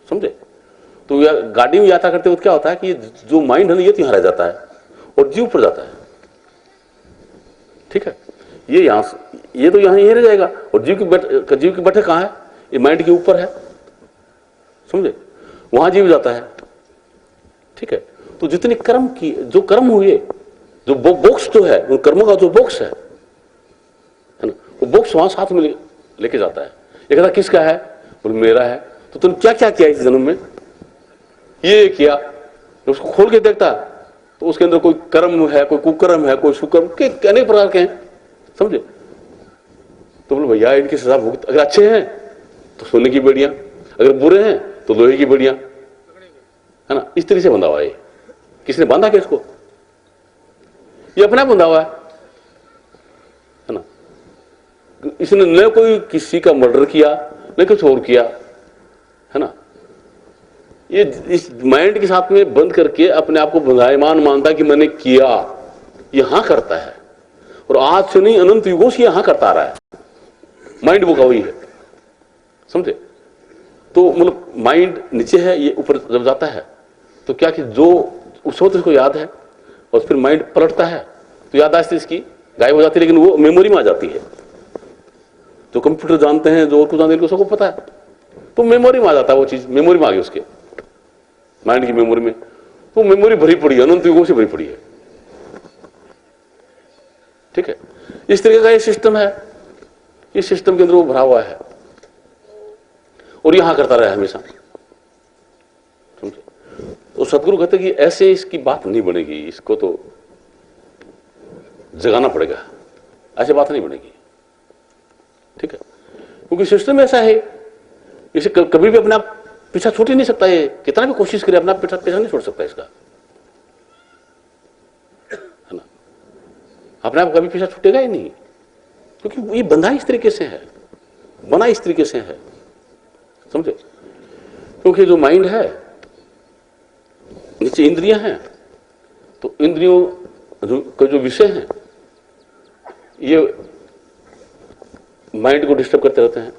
Speaker 1: समझे? तो गाड़ी में यात्रा करते वक्त क्या होता है कि जो माइंड है ना, ये तो यहां रह जाता है और जीव पर जाता है। ठीक है, ये तो यहीं रह जाएगा, और जीव की बैठक कहां है? ये माइंड के ऊपर है, समझे? वहां जीव जाता है। ठीक है, तो जितने जो कर्म हुए, जो बॉक्स जो है, उन कर्मों का जो बॉक्स है ना, वो बॉक्स वहां साथ में लेके जाता है। ये कहता किसका है? बोले मेरा है। तो तुमने क्या क्या किया इस जन्म में? ये किया। तो उसको खोल के देखता तो उसके अंदर कोई कर्म है, कोई कुकर्म है, कोई सुकर्म के अनेक प्रकार के हैं, समझे? तो बोले भैया इनकी सजा भुगत, अगर अच्छे हैं तो सोने की बेड़ियां, अगर बुरे हैं तो लोहे की बेड़ियां, है ना। इस तरह से बंधा हुआ है। किसने बांधा क्या इसको? ये अपना बंधा हुआ है ना। इसने न कोई किसी का मर्डर किया, न कुछ और किया, है ना। ये इस माइंड के साथ में बंद करके अपने आप को बंधायमान मानता कि मैंने किया, यहां करता है। और आज से नहीं, अनंत युगों से यहां करता आ रहा है। माइंड वो का वही है, समझे? तो मतलब माइंड नीचे है, ये ऊपर जब जाता है तो क्या कि जो उस वक्त इसको याद है, और फिर माइंड पलटता है तो याददाश्त इसकी गायब हो जाती है, लेकिन वो मेमोरी में आ जाती है। जो कंप्यूटर जानते हैं, जो और कुछ जानते हैं, सबको पता है, तो मेमोरी में आ जाता है। वो चीज मेमोरी में आ गई, उसके माइंड की मेमोरी में। तो मेमोरी भरी पड़ी है, अनंत युगों से भरी पड़ी है। ठीक है, इस तरीके का ये सिस्टम है। इस सिस्टम के अंदर वो भरा हुआ है और यहां करता रहा हमेशा, समझे? तो सदगुरु कहते कि ऐसे इसकी बात नहीं बनेगी, इसको तो जगाना पड़ेगा, ऐसे बात नहीं बनेगी। ठीक है, क्योंकि सिस्टम ऐसा है, इसे कभी भी अपना पीछा छूट ही नहीं सकता। ये कितना भी कोशिश करे अपना पीछा नहीं छोड़ सकता इसका, है ना। अपने आप कभी पीछा छूटेगा ही नहीं, क्योंकि ये बंधा इस तरीके से है, बना इस तरीके से है, समझे? क्योंकि जो माइंड है, नीचे इंद्रियां हैं, तो इंद्रियों का जो विषय है, ये माइंड को डिस्टर्ब करते रहते हैं,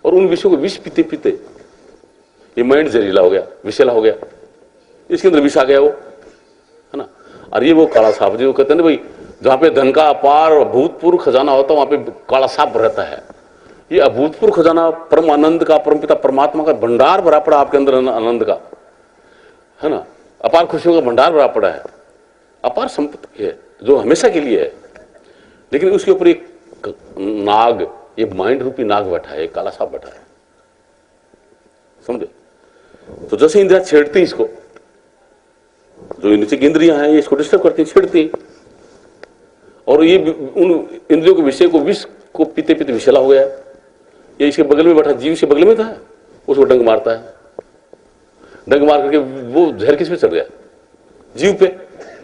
Speaker 1: और उन विषयों को विष पीते पीते ये माइंड जहरीला हो गया, विषैला हो गया, इसके अंदर विष आ गया वो, है ना। और ये वो काला सांप जो कहते हैं ना भाई, जहां पे धन का अपार अभूतपूर्व खजाना होता है, वहां पे काला सांप रहता है। ये अभूतपूर्व खजाना परम आनंद का, परम पिता परमात्मा का भंडार भरा पड़ा आपके अंदर, आनंद का, है ना। अपार खुशियों का भंडार भरा पड़ा है, अपार संपत्ति है जो हमेशा के लिए है। लेकिन उसके ऊपर एक नाग, ये माइंड रूपी नाग बैठा है, एक काला सांप बैठा है, समझे? तो जैसे इंद्रियां छेड़ती इसको, जो नीचे की इंद्रियां हैं, ये इसको डिस्टर्ब करती, छेड़ती, और ये उन इंद्रियों के विषय को, विष को पीते पीते विषैला हो गया। ये इसके बगल में बैठा जीव, इसके बगल में था, उसको डंक मारता है। डंक मार करके वो जहर किस पे चढ़ गया? जीव पे,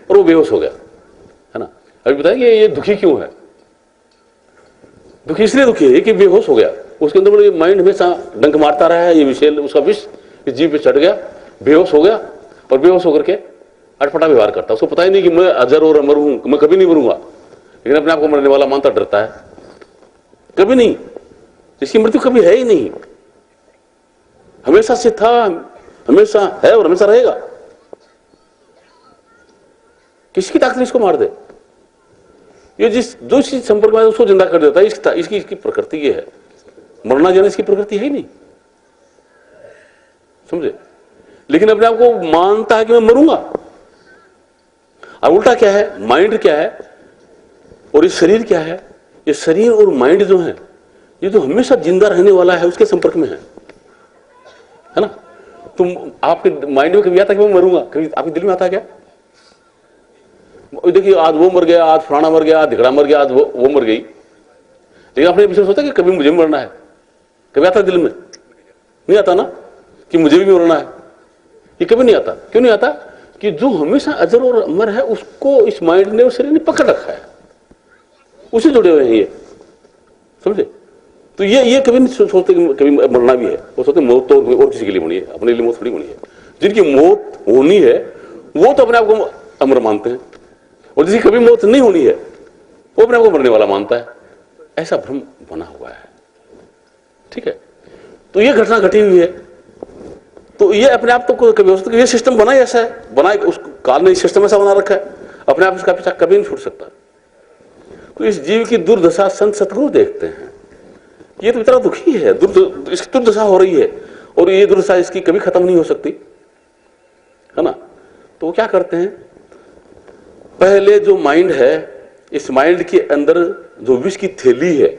Speaker 1: और वो बेहोश हो गया, है ना। अभी बताएंगे ये दुखी क्यों है? दुखी इसलिए दुखी है कि बेहोश हो गया, उसके अंदर माइंड हमेशा डंक मारता रहा है, ये विषय उसका विष जीव पे चढ़ गया, बेहोश हो गया, और बेहोश होकर के अटपटा व्यवहार करता। उसको पता ही नहीं कि मैं अजर और अमर हूं, मैं कभी नहीं मरूंगा, लेकिन अपने आप को मरने वाला मानता, डरता है, कभी नहीं, इसकी मृत्यु कभी है ही नहीं, हमेशा से था, हमेशा है और हमेशा रहेगा। किसकी ताकत इसको मार दे? ये जो चीज संपर्क में उसको जिंदा कर देता है। इसकी प्रकृति ये है, मरना जाना इसकी प्रकृति है ही नहीं, समझे? लेकिन अपने आप को मानता है कि मैं मरूंगा। और उल्टा क्या है, माइंड क्या है और ये शरीर क्या है? ये शरीर और माइंड जो है, ये तो हमेशा जिंदा रहने वाला है, उसके संपर्क में है ना? तुम आपके माइंड में कभी आता कि मैं मरूंगा? कभी आपके दिल में आता क्या? देखिए, आज वो मर गया, आज फलाना मर गया, आज धिकड़ा मर गया, आज वो मर गई, लेकिन आपने विषय सोचा कि कभी मुझे भी मरना है? कभी आता दिल में? नहीं आता ना कि मुझे भी मरना है, ये कभी नहीं आता। क्यों नहीं आता? कि जो हमेशा अजर और अमर है उसको इस माइंड ने और शरीर ने पकड़ रखा है, उसे जुड़े हुए हैं ये, समझे? तो ये कभी नहीं सोचते कि कभी मरना भी है। वो सोचते मौत तो और किसी के लिए होनी है, अपने लिए मौत थोड़ी होनी है। जिनकी मौत होनी है वो तो अपने आप को अमर मानते हैं, और जिसकी कभी मौत नहीं होनी है वो अपने आप को मरने वाला मानता है। ऐसा भ्रम बना हुआ है, ठीक है? तो ये घटना घटी हुई है, तो ये अपने आप तो कभी हो सकता है ये सिस्टम बना ही ऐसा है, बना उस काल ने सिस्टम ऐसा बना रखा है, अपने आप इसका पीछा कभी नहीं छूट सकता। तो इस जीव की दुर्दशा संत सतगुरु देखते हैं, ये तो इतना दुखी है, इसकी दुर्दशा हो रही है, और ये दुर्दशा इसकी कभी खत्म नहीं हो सकती, है ना? तो वो क्या करते हैं, पहले जो माइंड है, इस माइंड के अंदर जो विष की थैली है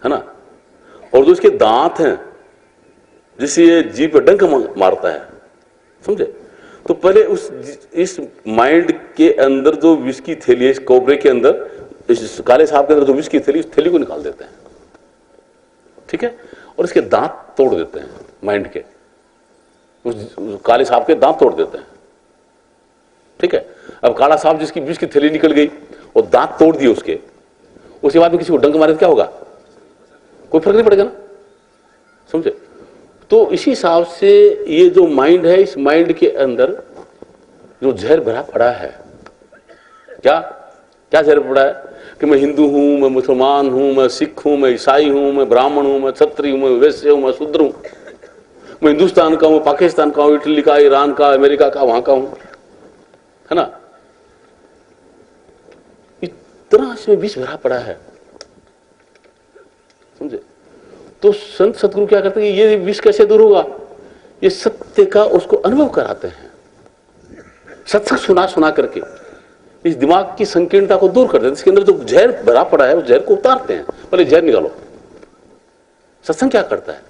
Speaker 1: ना, और जो इसके दांत हैं जिससे ये जीव पर डंक मारता है, समझे? तो पहले इस माइंड के अंदर जो विष की थैली है, इस कोबरे के अंदर, इस काले सांप के अंदर जो विष की थैली, उस थैली को निकाल देते हैं, ठीक है? और इसके दांत तोड़ देते हैं, माइंड के उस काले सांप के दांत तोड़ देते हैं, ठीक है? अब काला सांप जिसकी विष की थैली निकल गई और दांत तोड़ दिए उसके बाद में किसी को डंक मारे तो क्या होगा? कोई फर्क नहीं पड़ेगा ना, समझे? तो इसी हिसाब से ये जो माइंड है, इस माइंड के अंदर जो जहर भरा पड़ा है, क्या क्या जहर पड़ा है कि मैं हिंदू हूं, मैं मुसलमान हूं, मैं सिख हूं, मैं ईसाई हूं, मैं ब्राह्मण हूं, मैं क्षत्रिय हूं, मैं वैश्य हूं, मैं शूद्र हूं, मैं हिंदुस्तान का हूं, पाकिस्तान का हूं, इटली का, ईरान का, अमेरिका का, वहां का हूं, है ना? इतना इसमें विष भरा पड़ा है, समझे? तो संत सतगुरु क्या करते हैं, ये विष कैसे दूर होगा? ये सत्य का उसको अनुभव कराते हैं, सत्संग सुना सुना करके इस दिमाग की संकीर्णता को दूर कर देते हैं। इसके अंदर जो जहर भरा पड़ा है उस जहर को उतारते हैं, पहले जहर निकालो। सत्संग क्या करता है?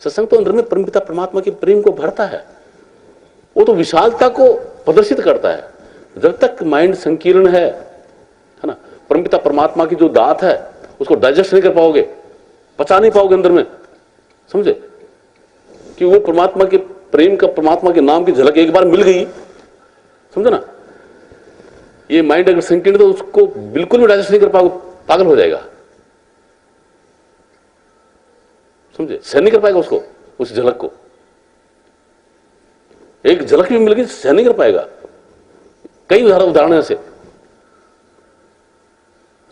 Speaker 1: सत्संग तो अंदर में परमपिता परमात्मा के प्रेम को भरता है, वो तो विशालता को प्रदर्शित करता है। जब तक माइंड संकीर्ण है ना, परमपिता परमात्मा की जो दात है उसको डाइजेस्ट नहीं कर पाओगे, पचा नहीं पाओगे अंदर में, समझे? कि वो परमात्मा के प्रेम का, परमात्मा के नाम की झलक एक बार मिल गई, समझे ना? ये माइंड अगर संकीर्ण तो उसको बिल्कुल भी डाइजेस्ट नहीं कर पाओगे, पागल हो जाएगा, समझे? सहन नहीं कर पाएगा उसको, उस झलक को। एक झलक भी मिल गई सहन नहीं कर पाएगा। कई उदाहरण ऐसे,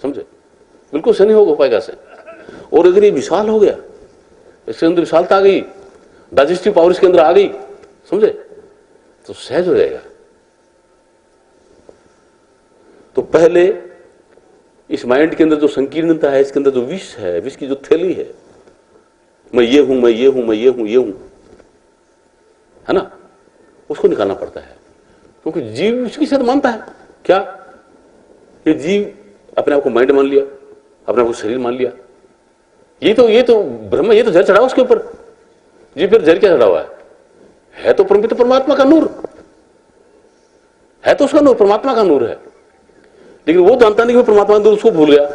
Speaker 1: समझे? बिल्कुल सहन नहीं हो पाएगा से। और अगर ये विशाल हो गया, इसके अंदर विशालता आ गई, डाइजेस्टिव पावर इसके अंदर आ गई, समझे, तो सहज हो जाएगा। तो पहले इस माइंड के अंदर जो संकीर्णता है, इसके अंदर जो विष है, विष की जो थैली है, मैं ये हूं, मैं ये हूं, मैं ये हूं, ये हूं, है ना, उसको निकालना पड़ता है। क्योंकि जीव उसकी साथ मानता है क्या, ये जीव अपने आप को माइंड मान लिया, अपने आप को शरीर मान लिया। ये तो ब्रह्म, ये तो जहर चढ़ा हुआ उसके ऊपर। जी फिर जहर क्या चढ़ा हुआ है तो परमपिता परमात्मा का नूर है, तो उसका नूर परमात्मा का नूर है। लेकिन वो जानता नहीं कि परमात्मा का नूर, उसको भूल गया,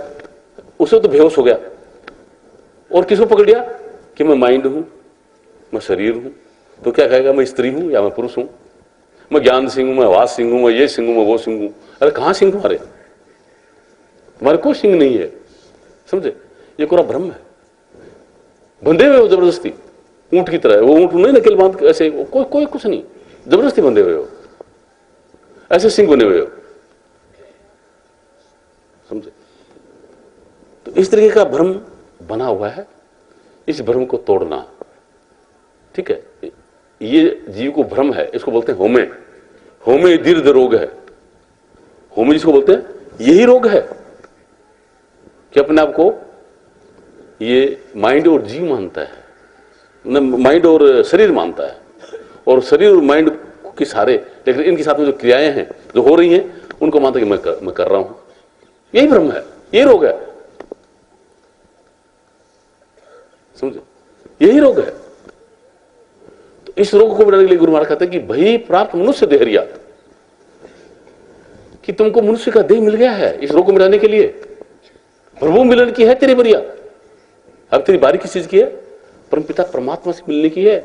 Speaker 1: उसे तो बेहोश हो गया। और किसको पकड़ लिया कि मैं माइंड हूं, मैं शरीर हूं। तो क्या कहेगा, मैं स्त्री हूं या मैं पुरुष हूं, मैं ज्ञान सिंह हूं, मैं वास सिंह हूं, मैं ये सिंह हूं, मैं वो सिंह हूं। अरे कहां सिंह तुम्हारे? तुम्हारे कोई सिंह नहीं है, समझे? ये पूरा भ्रम है। बंधे हुए हो जबरदस्ती ऊंट की तरह। वो ऊंट नहीं नकेल बांध ऐसे, कोई कुछ नहीं, जबरदस्ती बंधे हुए हो, ऐसे सिंह बने हुए हो, समझे? तो इस तरीके का भ्रम बना हुआ है, इस भ्रम को तोड़ना, ठीक है। ये जीव को भ्रम है, इसको बोलते हैं होमे। होमे दीर्घ रोग है। होमे जिसको बोलते हैं, यही रोग है कि अपने आप को ये माइंड और जीव मानता है, माइंड और शरीर मानता है, और शरीर और माइंड के सारे, लेकिन इनके साथ में जो क्रियाएं हैं जो हो रही हैं उनको मानता है कि मैं कर रहा हूं। यही भ्रम है, यही रोग है, समझे, यही रोग है। तो इस रोग को मिटाने के लिए गुरु महाराज कहते हैं कि भई प्राप्त मनुष्य देहरिया, कि तुमको मनुष्य का देह मिल गया है इस रोग को मिटाने के लिए। प्रभु मिलन की है तेरी बरिया। अब तेरी बारी किस चीज की है? परमपिता परमात्मा से मिलने की है।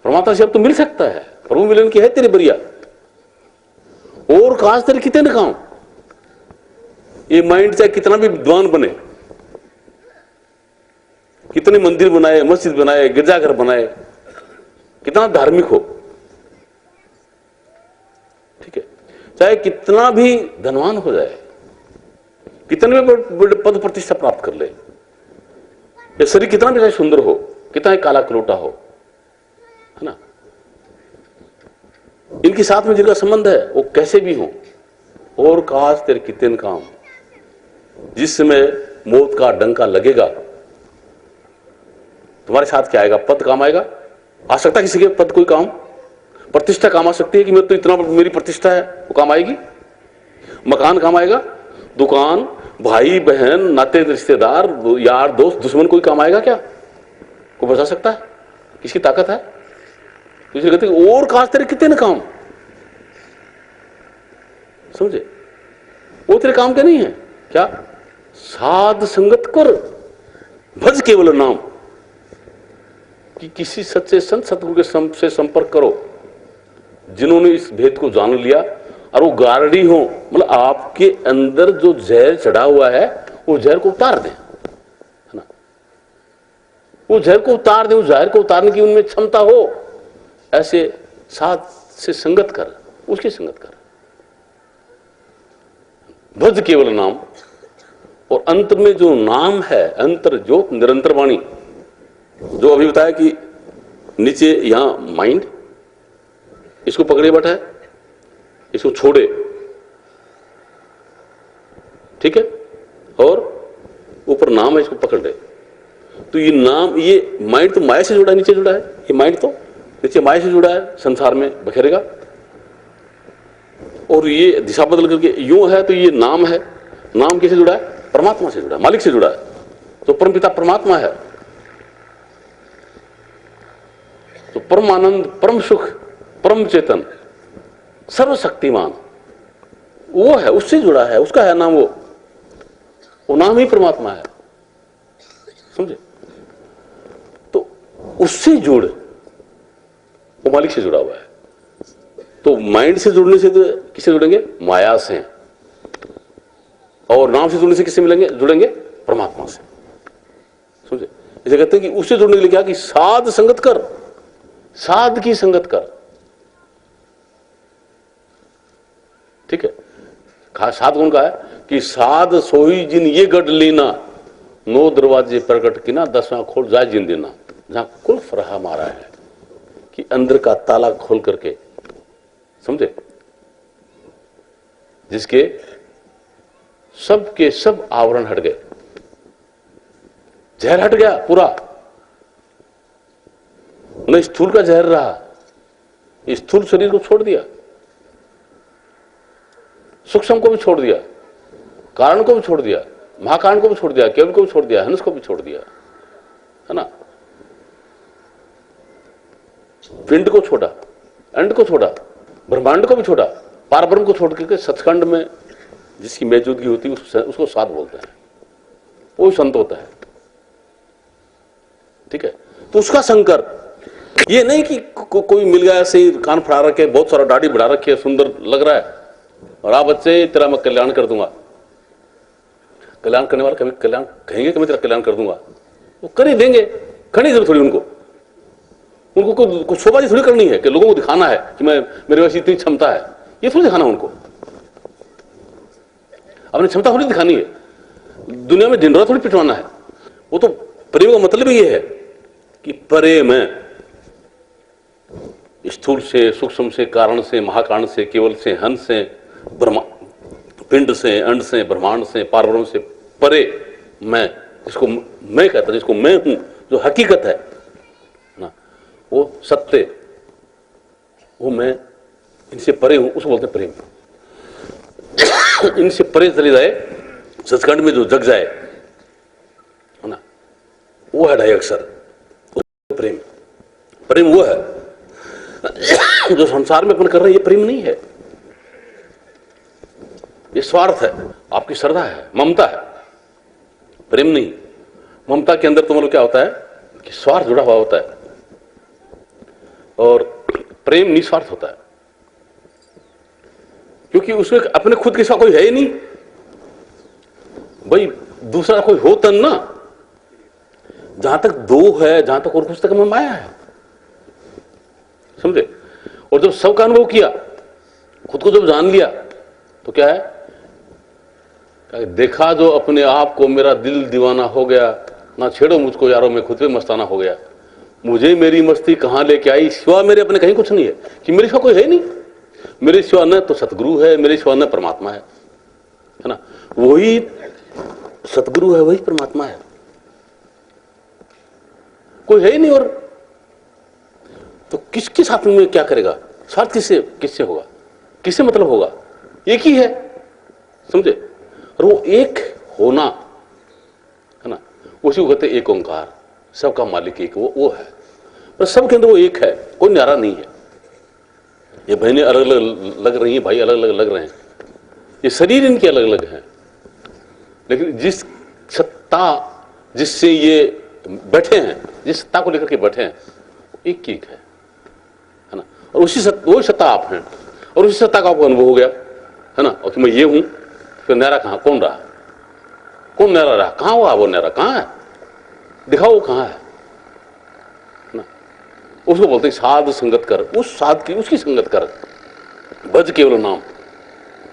Speaker 1: परमात्मा से अब तो मिल सकता है, प्रभु मिलन की है तेरी बरिया। और काश तेरे कितने काम, ये माइंड चाहे कितना भी विद्वान बने, कितने मंदिर बनाए, मस्जिद बनाए, गिरजाघर बनाए, कितना धार्मिक हो, ठीक है, चाहे कितना भी धनवान हो जाए, कितने भी बड़े पद प्रतिष्ठा प्राप्त कर ले, या शरीर कितना भी सुंदर हो, कितना ही काला कलोटा हो, है ना, इनके साथ में जिनका संबंध है वो कैसे भी हो, और काश तेरे कितने काम, जिस समय मौत का डंका लगेगा तुम्हारे साथ क्या आएगा? पद काम आएगा। आ सकता किसी के पद कोई काम, प्रतिष्ठा काम आ सकती है कि मैं तो इतना मेरी प्रतिष्ठा है, वो काम आएगी। मकान काम आएगा, दुकान, भाई बहन, नाते रिश्तेदार, यार दोस्त, दुश्मन कोई काम आएगा क्या? कोई बचा सकता है? किसकी ताकत है? तो इसे कहते हैं और काश तेरे कितने काम, समझे, वो तेरे काम के नहीं है। क्या? साध संगत कर, भज केवल नाम, कि किसी सच्चे संत सतगुरु के से संपर्क करो जिन्होंने इस भेद को जान लिया, और वो गारडी हो, मतलब आपके अंदर जो जहर चढ़ा हुआ है वो जहर को उतार दें, है ना, वो जहर को उतार दें, उस जहर को उतारने की उनमें क्षमता हो, ऐसे साथ से संगत कर, उसकी संगत कर, भज केवल नाम। और अंत में जो नाम है, अंतर ज्योत निरंतर वाणी, जो अभी बताया कि नीचे यहां माइंड, इसको पकड़े बैठा है, इसको छोड़े, ठीक है, और ऊपर नाम है, इसको पकड़ ले। तो ये नाम, ये माइंड तो माया से जुड़ा है, नीचे जुड़ा है, ये माइंड तो नीचे माया से जुड़ा है, संसार में बखेरेगा, और ये दिशा बदल करके यूं है, तो ये नाम है। नाम किससे जुड़ा है? परमात्मा से जुड़ा है, मालिक से जुड़ा है, तो परमपिता परमात्मा है। तो परम आनंद, परम सुख, परम चेतन, सर्वशक्तिमान वो है, उससे जुड़ा है, उसका है नाम, वो नाम ही परमात्मा है, समझे। तो उससे जुड़, वो मालिक से जुड़ा हुआ है। तो माइंड से जुड़ने से तो किससे जुड़ेंगे? माया से। और नाम से जुड़ने से किससे मिलेंगे? जुड़ेंगे परमात्मा से, समझे। इसे कहते हैं कि उससे जुड़ने के लिए क्या, कि साध संगत कर, साध की संगत कर, ठीक है। खास साध कौन का है? कि साध सोई जिन ये गढ़ लीना, 9 दरवाजे प्रकट की ना, 10वां खोल जाए जिन देना। जहां कुल्फ रहा मारा है, कि अंदर का ताला खोल करके, समझे, जिसके सब के सब आवरण हट गए, जहर हट गया पूरा, न स्थूल का जहर रहा, स्थूल शरीर को छोड़ दिया, सूक्ष्म को भी छोड़ दिया, कारण को भी छोड़ दिया, महाकारण को भी छोड़ दिया, केवल को भी छोड़ दिया, हंस को भी छोड़ दिया, है ना, पिंड को छोड़ा, अंड को छोड़ा, ब्रह्मांड को भी छोड़ा, पारब्रह्म को छोड़ करके सचखंड में जिसकी मौजूदगी होती है उसको साध बोलते हैं, वो संत होता है, ठीक है। तो उसका शंकर, ये नहीं कि कोई मिल गया ऐसे ही कान फड़ा रखे, बहुत सारा दाढ़ी बढ़ा रखी है, सुंदर लग रहा है, और आप बच्चे तेरा मैं कल्याण कर दूंगा। कल्याण करने वाला कभी कल्याण कहेंगे कि मैं तेरा कल्याण कर दूंगा? वो कर ही देंगे, खड़ी जरूरत थोड़ी उनको कुछ शोबाजी थोड़ी करनी है कि लोगों को दिखाना है कि मैं, मेरे पास इतनी क्षमता है, ये थोड़ी दिखाना उनको, अपनी क्षमता थोड़ी दिखानी है। दुनिया में ढिंढोरा थोड़ी पिटवाना है। वो तो प्रेम का मतलब ही ये है कि परे में, स्थूल से, सूक्ष्म से, कारण से, महाकारण से, केवल से, हंस से, ब्रह्मा पिंड से, अंड से, ब्रह्मांड से, पारब्रह्म से परे मैं, जिसको मैं कहता, जिसको मैं हूं, जो हकीकत है ना, वो सत्य, वो मैं इनसे परे हूं, उसको बोलते प्रेम। इनसे परे चले जाए, सचखंड में जो जग जाए, है ना, वो है ढाई अक्षर प्रेम। प्रेम वो है जो संसार में अपन कर रहे हैं, ये प्रेम नहीं है, ये स्वार्थ है, आपकी श्रद्धा है, ममता है, प्रेम नहीं। ममता के अंदर तो मतलब क्या होता है कि स्वार्थ जुड़ा हुआ होता है, और प्रेम निस्वार्थ होता है, क्योंकि उसमें अपने खुद के सिवा कोई है ही नहीं भाई, दूसरा कोई हो तन ना। जहां तक दो है, जहां तक और कुछ तक में माया है, समझे। और जब सबका अनुभव किया, खुद को जब जान लिया, तो क्या है, देखा जो अपने आप को, मेरा दिल दीवाना हो गया, ना छेड़ो मुझको यारों, मैं खुद पे मस्ताना हो गया, मुझे मेरी मस्ती कहां लेके आई, सिवा मेरे अपने कहीं कुछ नहीं है, कि मेरे सिवा कोई है नहीं, मेरे सिवा न तो सतगुरु है, मेरे सिवा न परमात्मा है ना, वही सतगुरु है, वही परमात्मा है, कोई है ही नहीं। और तो किसके साथ में क्या करेगा, स्वार्थ किससे किससे होगा, किससे मतलब होगा, एक ही है, समझे। और वो एक होना है ना, उसी को कहते एक ओंकार, सबका मालिक एक, वो है, पर सबके अंदर वो एक है, कोई न्यारा नहीं है। ये बहनें अलग अलग लग रही हैं, भाई अलग अलग लग रहे हैं, ये शरीर इनके अलग अलग हैं, लेकिन जिस सत्ता जिससे ये बैठे हैं, जिस सत्ता को लेकर के बैठे हैं, एक एक है ना। और उसी वही सत्ता आप हैं, और उसी सत्ता का आपको अनुभव हो गया है ना, और कि मैं ये हूं, फिर न्यारा कहां, कौन रहा, कौन न्यारा रहा, कहां हुआ वो न्यारा, कहां है, दिखाओ वो कहां है ना। उसको बोलते हैं साध संगत कर, उस साध की, उसकी संगत कर, भज केवल नाम,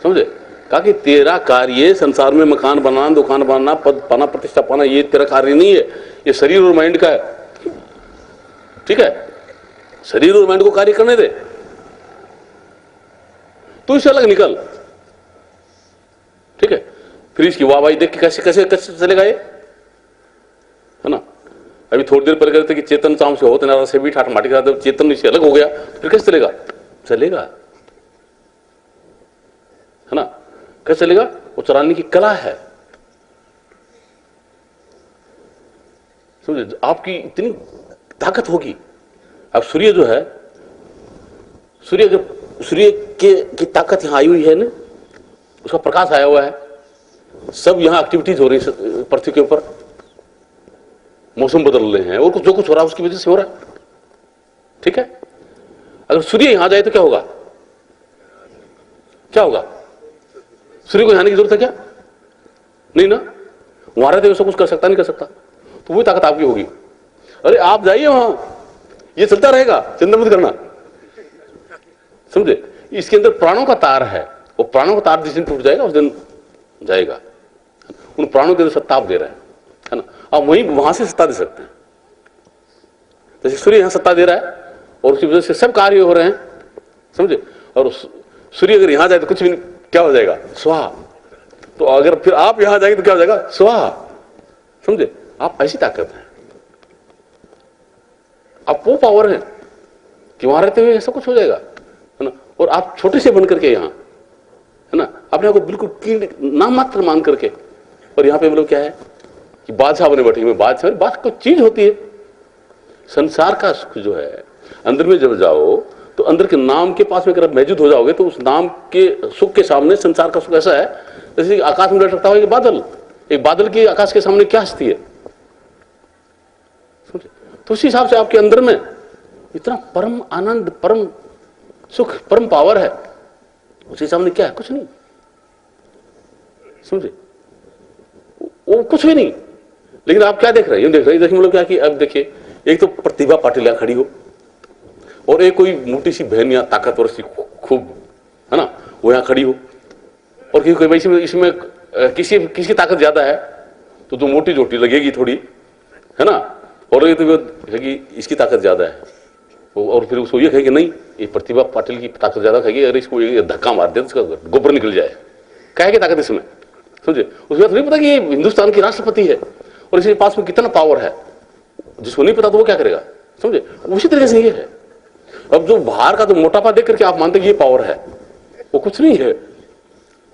Speaker 1: समझे। कहा कि तेरा कार्य संसार में मकान बनाना, दुकान बनाना, पद पाना, प्रतिष्ठा पाना, ये तेरा कार्य नहीं है, ये शरीर और माइंड का है, ठीक है। शरीर और माइंड को कार्य करने दे, तो इससे अलग निकल, ठीक है। फिर इसकी वाहवाही देख के कैसे कैसे कैसे चलेगा ये, है ना। अभी थोड़ी देर पहले कहते कि चेतन चाम से होते नारा से भी ठाठ माटी का, चेतन इससे अलग हो गया, फिर कैसे चलेगा, चलेगा, है ना, कैसे चलेगा। वो चलाने की कला है, समझे। आपकी इतनी ताकत होगी। अब सूर्य जो है, सूर्य की ताकत यहां आई हुई है ना, उसका प्रकाश आया हुआ है, सब यहां एक्टिविटीज हो रही है पृथ्वी के ऊपर, मौसम बदल रहे हैं, और जो कुछ हो रहा है उसकी वजह से हो रहा है, ठीक है। अगर सूर्य यहां जाए तो क्या होगा, क्या होगा, सूर्य को यहां आने की जरूरत है क्या, नहीं ना, वहां रहते हुए सब कुछ कर सकता नहीं कर सकता, तो वही ताकत आपकी होगी। अरे आप जाइए वहां, ये चलता रहेगा, चिंता मत करना, समझे। इसके अंदर प्राणों का तार है, वो प्राणों का तार जिस दिन टूट जाएगा उस दिन जाएगा। उन प्राणों के अंदर सत्ता आप दे रहे हैं, है ना, आप वहीं वहां से सत्ता दे सकते हैं। जैसे सूर्य यहां सत्ता दे रहा है, और उसी वजह से सब कार्य हो रहे हैं, समझे। और सूर्य अगर यहां जाए तो कुछ भी क्या हो जाएगा, स्वाहा। तो अगर फिर आप यहां जाएंगे तो क्या हो जाएगा, स्वाहा, समझे। आप ऐसी ताकत है, आप वो पावर है कि वहां रहते हुए सब कुछ हो जाएगा, है ना। और आप छोटे से बन करके यहां, है ना, अपने आप को बिल्कुल नाम मात्र मान करके, और यहां पे मतलब क्या है कि बादशाह बने बैठे, में बादशाह कोई चीज होती है। संसार का सुख जो है, अंदर में जब जाओ तो अंदर के नाम के पास में अगर मौजूद हो जाओगे, तो उस नाम के सुख के सामने संसार का सुख ऐसा है जैसे आकाश में लटकता हुआ एक बादल, एक बादल की आकाश के सामने क्या हस्ती है, समझे। तो उसी हिसाब से आपके अंदर में इतना परम आनंद, परम सुख, परम पावर है, उसके सामने क्या है, कुछ नहीं, समझे, वो कुछ भी नहीं। लेकिन आप क्या देख रहे हैं, देख रहे हैं, देखिए मतलब क्या कि अब देखिए, एक तो प्रतिभा पाटिल यहां खड़ी हो, और एक कोई मोटी सी बहन या ताकतवर सी खूब, है ना, वो यहां खड़ी हो, और कोई वैसे इसमें किसी की ताकत ज्यादा है, तो मोटी चोटी लगेगी थोड़ी, है ना, और ये तो है कि इसकी ताकत ज्यादा है, और फिर उसको ये कहे कि नहीं ये प्रतिभा पाटिल की ताकत ज्यादा कहेगी, अरे इसको ये धक्का मार दे तो इसका गोबर निकल जाए, कहे की ताकत इसमें, समझे। उसके बाद नहीं पता कि ये हिंदुस्तान की राष्ट्रपति है और इसके पास में कितना पावर है, जिसको नहीं पता तो वो क्या करेगा, समझे। उसी तरीके से ये है। अब जो बाहर का तो मोटापा देख करके आप मानते कि ये पावर है, वो कुछ नहीं है,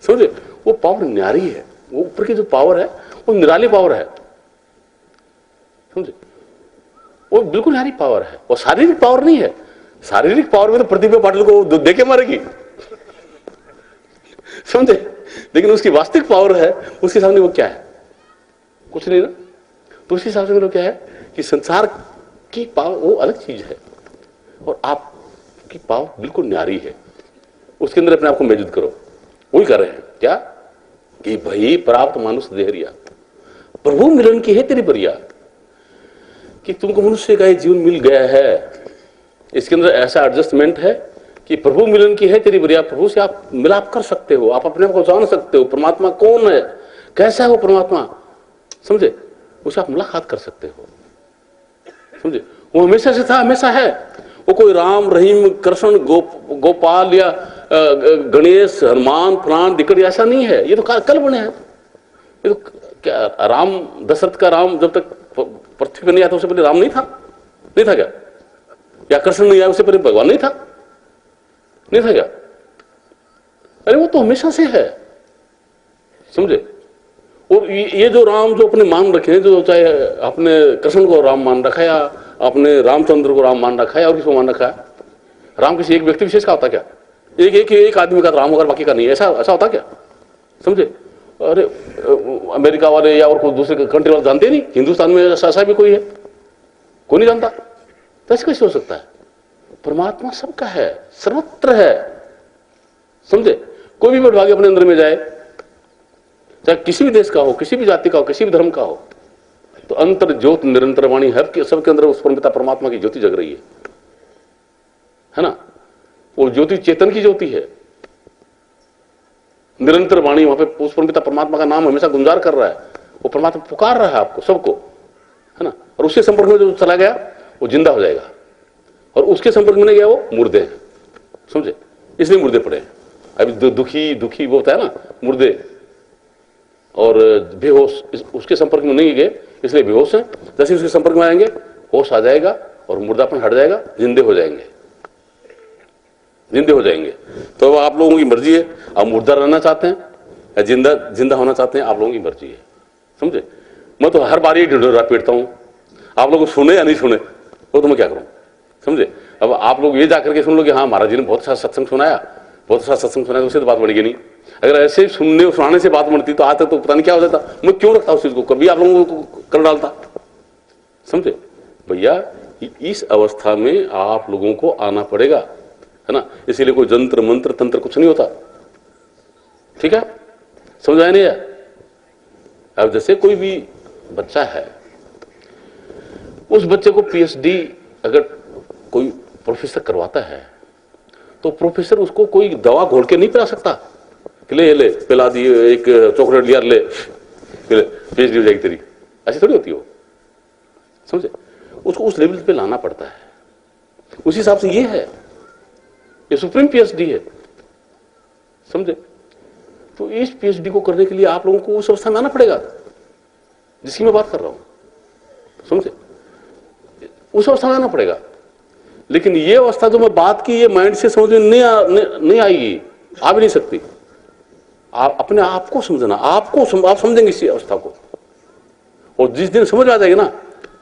Speaker 1: समझे। वो पावर न्यारी है, वो ऊपर की जो पावर है वो निराली पावर है, समझे। वो बिल्कुल न्यारी पावर है, वो शारीरिक पावर नहीं है। शारीरिक पावर में तो प्रतिभा पाटिल को देके मारेगी, समझे। लेकिन उसकी वास्तविक पावर है, उसके सामने वो क्या है, कुछ नहीं ना। तो उसी हिसाब से क्या है कि संसार की पावर वो अलग चीज है और आपकी पावर बिल्कुल न्यारी है, उसके अंदर अपने आप को मौजूद करो। वही कर रहे हैं क्या कि भाई प्राप्त मानुष देहरिया, प्रभु मिलन की है तेरी बरिया, कि तुमको मनुष्य का जीवन मिल गया है, इसके अंदर ऐसा एडजस्टमेंट है कि प्रभु मिलन की है तेरी बरिया, प्रभु से आप मिलाप कर सकते हो, आप अपने आप को जान सकते हो, परमात्मा कौन है, कैसा है वो परमात्मा, समझे, उसे आप मुलाकात कर सकते हो, समझे। वो हमेशा से था, हमेशा है, वो कोई राम रहीम कृष्ण गोपाल या गणेश हनुमान फलान दिक्कत ऐसा नहीं है, ये तो कल बने हैं। ये तो क्या राम दशरथ का राम जब तक पृथ्वी पर नहीं आया था उससे पहले राम नहीं था, नहीं था क्या, या कृष्ण नहीं आया उससे पहले भगवान नहीं था, नहीं था क्या। अरे वो तो हमेशा से है, समझे। और ये जो राम जो अपने मान रखे हैं, जो चाहे अपने कृष्ण को राम मान रखा है या अपने रामचंद्र को राम मान रखा है और किसको मान रखा है, राम किसी एक व्यक्ति विशेष का होता क्या, एक आदमी का राम होगा बाकी का नहीं, ऐसा होता क्या, समझे। अरे अमेरिका वाले या और कोई दूसरे कंट्री वाले जानते नहीं, हिंदुस्तान में ऐसा भी कोई है, कोई नहीं जानता, तो ऐसे कैसे हो सकता है। परमात्मा सबका है, सर्वत्र है, समझे। कोई भी विभाग अपने अंदर में जाए, चाहे किसी भी देश का हो, किसी भी जाति का हो, किसी भी धर्म का हो, तो अंतर ज्योत निरंतर वाणी हर के सबके अंदर उस परमपिता परमात्मा की ज्योति जग रही है ना। वो ज्योति चेतन की ज्योति है, निरंतर वाणी, वहां पे उस परमपिता परमात्मा का नाम हमेशा गुंजार कर रहा है, वो परमात्मा पुकार रहा है आपको सबको, है ना। और उसके संपर्क में जो चला गया वो जिंदा हो जाएगा, और उसके संपर्क में नहीं गया वो मुर्दे हैं, समझे, इसलिए मुर्दे पड़े हैं। अभी दुखी वो होता है ना मुर्दे, और बेहोश उसके संपर्क में नहीं गए इसलिए बेहोश हैं। जैसे उसके संपर्क में आएंगे होश आ जाएगा और मुर्दापन हट जाएगा, जिंदे हो जाएंगे, जिंदे हो जाएंगे। तो आप लोगों की मर्जी है, आप मुर्दा रहना चाहते हैं या जिंदा होना चाहते हैं, आप लोगों की मर्जी है, समझे। मैं तो हर बार ये ढिढोरा पीटता हूं, आप लोग सुने या नहीं सुने वो तो मैं क्या करूं, समझे। अब आप लोग ये जाकर के सुन लो कि हाँ महाराज जी ने बहुत अच्छा सत्संग सुनाया, बहुत अच्छा सत्संग सुनाया, तो उससे तो बात बढ़ेगी नहीं। अगर ऐसे सुनने सुनाने से बात बढ़ती तो आज तक तो पता नहीं क्या हो जाता। मैं क्यों रखता उस चीज को, कभी आप लोगों को कर डालता, समझे भैया। इस अवस्था में आप लोगों को आना पड़ेगा, है ना। इसीलिए कोई जंत्र मंत्र तंत्र कुछ नहीं होता, ठीक है, समझ आया नहीं है। अब जैसे कोई भी बच्चा है, उस बच्चे को पीएचडी अगर कोई प्रोफेसर करवाता है तो प्रोफेसर उसको कोई दवा घोल के नहीं पिला सकता कि ले पिला दी, एक चॉकलेट लिया ले पीएचडी हो जाएगी तेरी, ऐसी थोड़ी होती हो, समझे। उसको उस लेवल पे लाना पड़ता है, उसी हिसाब से ये सुप्रीम पीएचडी है, समझे। तो इस पीएचडी को करने के लिए आप लोगों को उस अवस्था में आना पड़ेगा जिसकी मैं बात कर रहा हूं, समझे, उस अवस्था में आना पड़ेगा। लेकिन ये अवस्था जो मैं बात की, ये माइंड से समझ में नहीं आएगी, आ भी नहीं सकती। आप अपने आप को समझना, आप समझेंगे इसी अवस्था को, और जिस दिन समझ आ जाएगी ना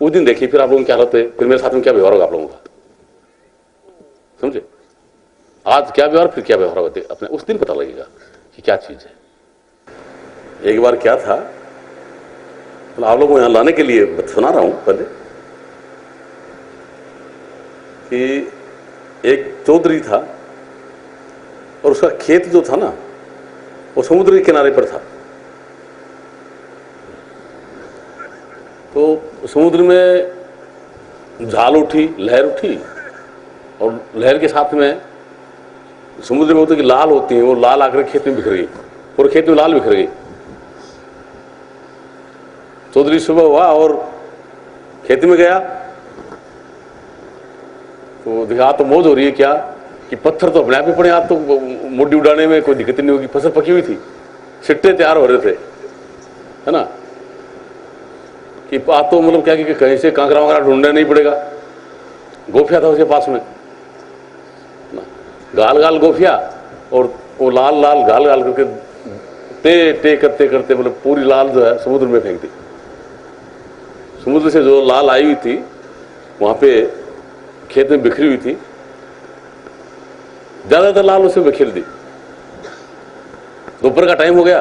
Speaker 1: उस दिन देखिए फिर आप लोगों की क्या हालत है, फिर मेरे साथ में क्या व्यवहार होगा आप लोगों का, समझे। आज क्या व्यवहार, फिर क्या व्यवहार होते अपने, उस दिन पता लगेगा कि क्या चीज है। एक बार क्या था, आप लोगों को यहां लाने के लिए सुना रहा हूं पहले, कि एक चौधरी था और उसका खेत जो था ना वो समुद्र के किनारे पर था। तो समुद्र में झाल उठी, लहर उठी, और लहर के साथ में समुद्र में होती कि लाल होती है, वो लाल आकर खेत में बिखर गई, पूरे खेत में लाल बिखर गई। चौधरी सुबह हुआ और खेत में गया तो देखा तो मौज हो रही है क्या कि पत्थर तो अपने आप ही पड़े, आप तो मोटी उड़ाने में कोई दिक्कत नहीं होगी, फसल पकी हुई थी, सिट्टे तैयार हो रहे थे, है ना, कि आप तो मतलब क्या कि कहीं से कांकरा वाकरा ढूंढना नहीं पड़ेगा। गोफिया था उसके पास में ना, गाल गाल गोफिया, और वो लाल लाल गाल गाल करके टे टे करते करते मतलब पूरी लाल जो है समुद्र में फेंक दी। समुद्र से जो लाल आई हुई थी वहां पे खेत में बिखरी हुई थी, ज्यादातर लाल उसे बिखेर दी। दोपहर का टाइम हो गया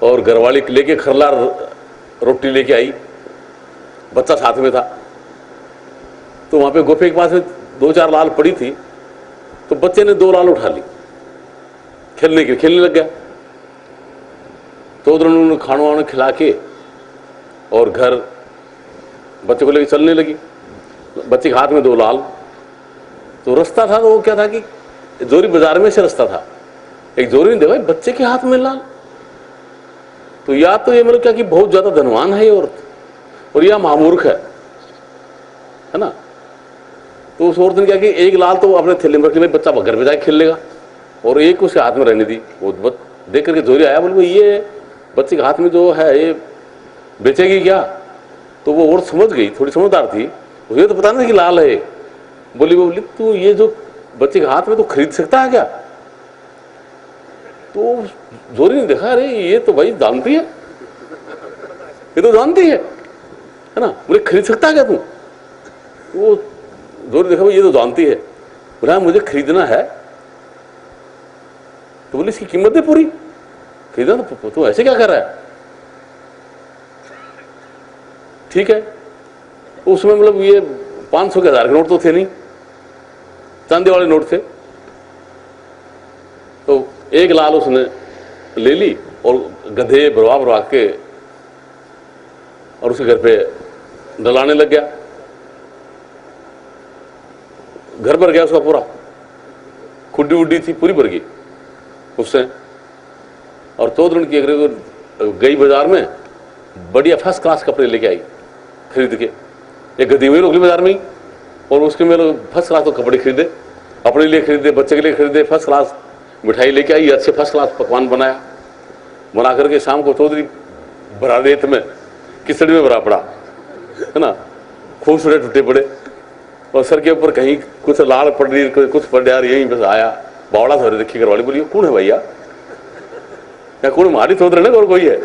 Speaker 1: और घरवाली लेके खरला रोटी लेके आई, बच्चा साथ में था, तो वहां पे गोफे के पास में 2-4 लाल पड़ी थी, तो बच्चे ने 2 लाल उठा ली, खेलने लग गया। तो उधर उन्होंने खाना वाना खिला के और घर बच्चे को लेके चलने लगी। बच्चे के हाथ में 2 लाल, तो रास्ता था तो वो क्या था कि जोरी बाजार में से रास्ता था, एक जोरी ने देखा बच्चे के हाथ में लाल, तो या तो ये मतलब क्या कि बहुत ज्यादा धनवान है ये औरत, और या महामूर्ख है ना। तो उस औरत ने क्या कि एक लाल तो अपने थैले में रख लिया, बच्चा घर पे जाके खेल लेगा, और एक उसके हाथ में रहने दी। वो देख करके जोरी आया, बोले ये बच्चे के हाथ में जो है ये बेचेगी क्या? तो वो औरत समझ गई, थोड़ी समझदार थी, उसे तो पता नहीं कि लाल है। बोली तू ये जो बच्चे के हाथ में तो खरीद सकता है क्या? तो जोरी ने देखा, अरे ये तो भाई जानती है, ये तो जानती है ना, बोले खरीद सकता है क्या तू? वो जोरी देखा भाई ये तो जानती है, बोला मुझे खरीदना है। तो बोले इसकी कीमत है पूरी, खरीदना तो ऐसे क्या कर रहा है? ठीक है, उसमें मतलब ये 500 के 1000 के नोट तो थे नहीं, चांदी वाले नोट थे। तो एक लाल उसने ले ली और गधे भरवा के और उसके घर पे डलाने लग गया। घर भर गया उसका पूरा, खुड्डी उड्डी थी पूरी भर गई उससे। और चौधरी की गई बाजार में बढ़िया फर्स्ट क्लास कपड़े लेके आई खरीद के, एक गधी हुई रोकली बाजार में ही, और उसके में फर्स्ट क्लास तो कपड़े खरीदे, अपने लिए खरीदे, बच्चे के लिए खरीदे, फर्स्ट क्लास मिठाई लेके आई, अच्छे फर्स्ट क्लास पकवान बनाया, बना करके शाम को चौधरी भरा रेत में किचड़ी में भरा पड़ा, है ना, खूबसूरत टूटे पड़े, और सर के ऊपर कहीं कुछ लाल पड़ रही, कुछ पड़ रहा, यहीं बस आया बावड़ा था। देखी घरवाली, बोली कौन है भैया, या कौन मारी चौधरी ने और कोई है?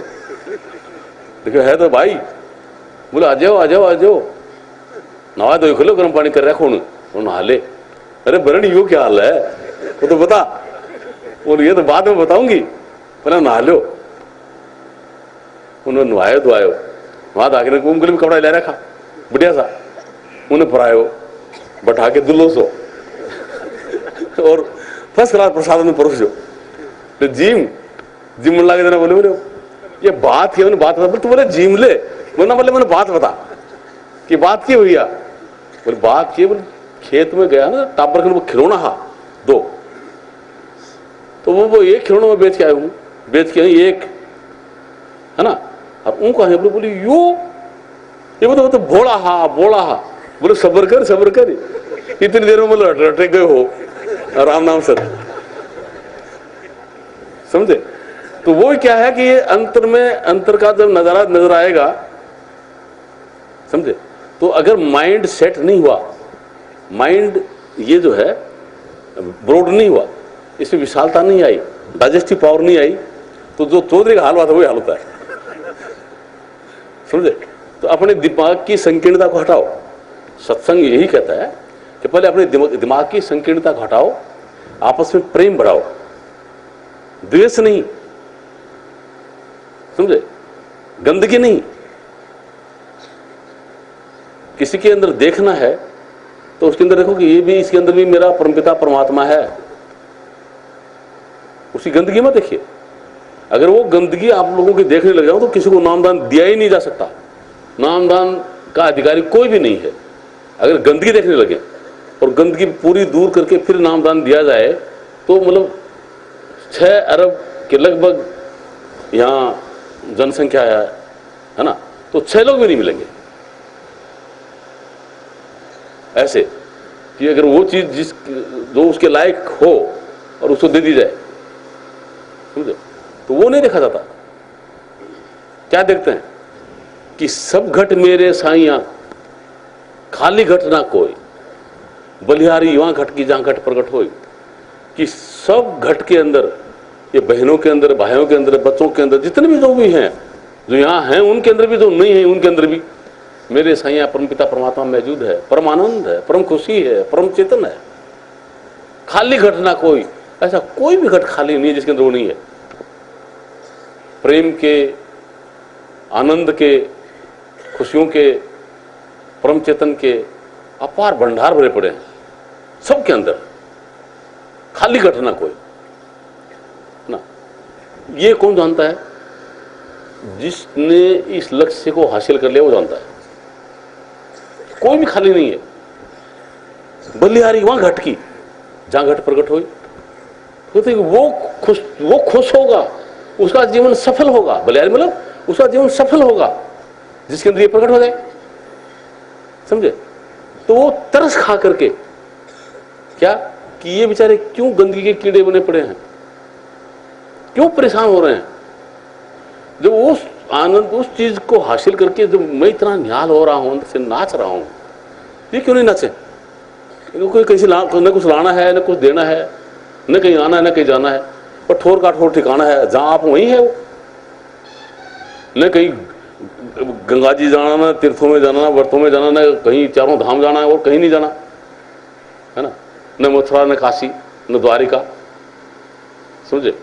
Speaker 1: देखो है तो भाई। बोले आ जाओ आ जाओ आ जाओ, नवा दो खोलो, गर्म पानी कर रहा है कौन? वो नहा ले। अरे बरण यो क्या हाल है वो तो बता, और ये तो बाद में बताऊंगी, पहले नहा लो। उन्होंने नहायो धोआयो, वहां आके उंगली में कपड़ा ले रखा बढ़िया सा, उन्हें फरायो बैठा के दुल्लो सो और फर्स्ट क्लास प्रसाद में परोस जो। तो जिम लगा देना, बोले ये बात की, मैंने बात बता, तू बोले जिम ले, बोलना बोले मैंने बात बता कि बात की भैया? बोले बात की, बोले खेत में गया ना टाबर के वो खिलौना हा 2, तो वो एक खिलौना में बेच के आया हूँ, बेच के एक, है ना, और उनको बोली यो ये तो भोला हा बोला हा। बोले सब्र कर, इतनी देर में बोले रटे गए हो राम नाम सर, समझे? तो वो क्या है कि ये अंतर का जब नजारा नजर आएगा, समझे, तो अगर माइंड सेट नहीं हुआ, माइंड ये जो है ब्रॉड नहीं हुआ, इसमें विशालता नहीं आई, डाइजेस्टिव पावर नहीं आई, तो जो चौधरी का हाल हुआ था वही हाल होता है, समझे? तो अपने दिमाग की संकीर्णता को हटाओ। सत्संग यही कहता है कि पहले अपने दिमाग की संकीर्णता को हटाओ, आपस में प्रेम बढ़ाओ, द्वेष नहीं, समझे, गंदगी नहीं। किसी के अंदर देखना है तो उसके अंदर देखो कि ये भी, इसके अंदर भी मेरा परमपिता परमात्मा है, उसकी गंदगी मत देखिए। अगर वो गंदगी आप लोगों की देखने लग जाओ तो किसी को नामदान दिया ही नहीं जा सकता, नामदान का अधिकारी कोई भी नहीं है। अगर गंदगी देखने लगे और गंदगी पूरी दूर करके फिर नामदान दिया जाए तो मतलब 6 अरब के लगभग यहाँ जनसंख्या है, है ना, तो 6 लोग भी नहीं मिलेंगे। ऐसे कि अगर वो चीज जो उसके लायक हो और उसको दे दी जाए, समझो, तो वो नहीं देखा जाता। क्या देखते हैं कि सब घट मेरे साइया, खाली घट ना कोई, बलिहारी युवा घट की जहां घट प्रकट होई। कि सब घट के अंदर, ये बहनों के अंदर, भाइयों के अंदर, बच्चों के अंदर, जितने भी जो भी हैं, जो यहाँ हैं उनके अंदर भी, जो नहीं है उनके अंदर भी मेरे साइया परम पिता परमात्मा मौजूद है। परम आनंद है, परम खुशी है, परम चेतन है। खाली घट ना कोई, ऐसा कोई भी घट खाली नहीं है जिसके अंदर वो नहीं है। प्रेम के, आनंद के, खुशियों के, परम चेतन के अपार भंडार भरे पड़े हैं सबके अंदर। खाली घट ना कोई ना। ये कौन जानता है? जिसने इस लक्ष्य को हासिल कर लिया वो जानता है। कोई भी खाली नहीं है। बलिहारी वहां घट की जहां घट प्रकट हुई, तो वो खुश होगा, उसका जीवन सफल होगा। बलिहारी मतलब उसका जीवन सफल होगा जिसके अंदर ये प्रकट हो जाए, समझे? तो वो तरस खा करके क्या कि ये बेचारे क्यों गंदगी के कीड़े बने पड़े हैं, क्यों परेशान हो रहे हैं। जब उस आनंद, उस चीज को हासिल करके जब मैं इतना निहाल हो रहा हूं, अंदर से नाच रहा हूं, ये क्यों नहीं नाचे? कोई कैसे न कुछ लाना है, न कुछ देना है, न कहीं आना है, न कहीं जाना है, और ठोर का ठोर ठिकाना है, जहां आप वहीं है वो। न कहीं गंगा जी जाना, ना तीर्थों में जाना, व्रतों में जाना, न कहीं चारों धाम जाना है, और कहीं नहीं जाना है ना। न मथुरा, न काशी, न द्वारिका, समझे?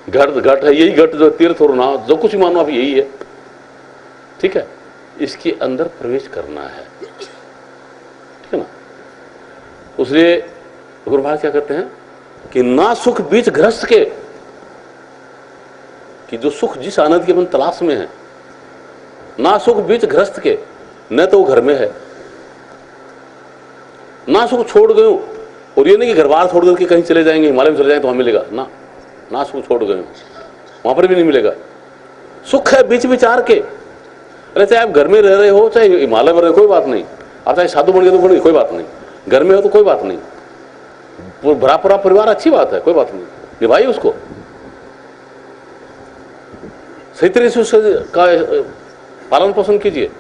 Speaker 1: घट है, यही घट जो तीर्थ और ना, जो कुछ मानो आप यही है, ठीक है। इसके अंदर प्रवेश करना है, ठीक है ना। उसलिए गुरु महाराज क्या कहते हैं कि ना सुख बीच गृहस्थ के, कि जो सुख जिस आनंद की अपन तलाश में है, ना सुख बीच गृहस्थ के, न तो घर में है, ना सुख छोड़ गए। और ये नहीं कि घर बार छोड़ करके कहीं चले जाएंगे, हिमालय में चले जाएंगे तो वहां मिलेगा ना, ना सुख छोड़ गए वहां पर भी नहीं मिलेगा। सुख है बीच विचार के। अरे चाहे आप घर में रह रहे हो, चाहे हिमालय में रहे, कोई बात नहीं। आप चाहे साधु बन गए तो बन गए, कोई बात नहीं। घर में हो तो कोई बात नहीं। भरा पूरा परिवार अच्छी बात है, कोई बात नहीं, निभाइए उसको सही तरीके से, उसका पालन पोषण कीजिए।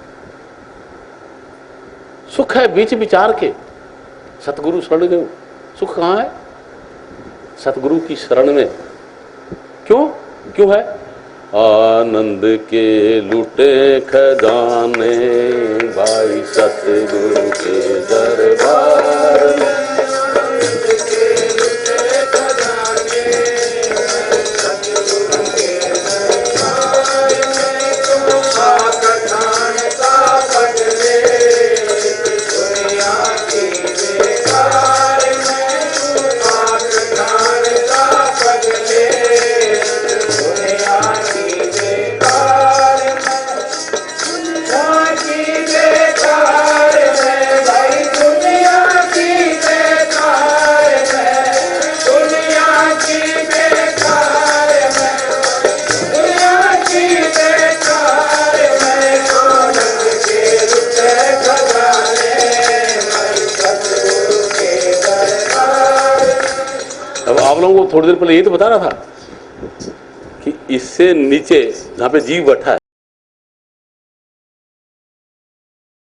Speaker 1: सुख है बीच विचार के, सतगुरु शरण गए। सुख कहां है? सतगुरु की शरण में। क्यों है? आनंद के लूटे खजाने भाई सतगुरु के दरबार में। थोड़ी देर पहले ये तो बता रहा था कि इससे नीचे जहां पे जीव बैठा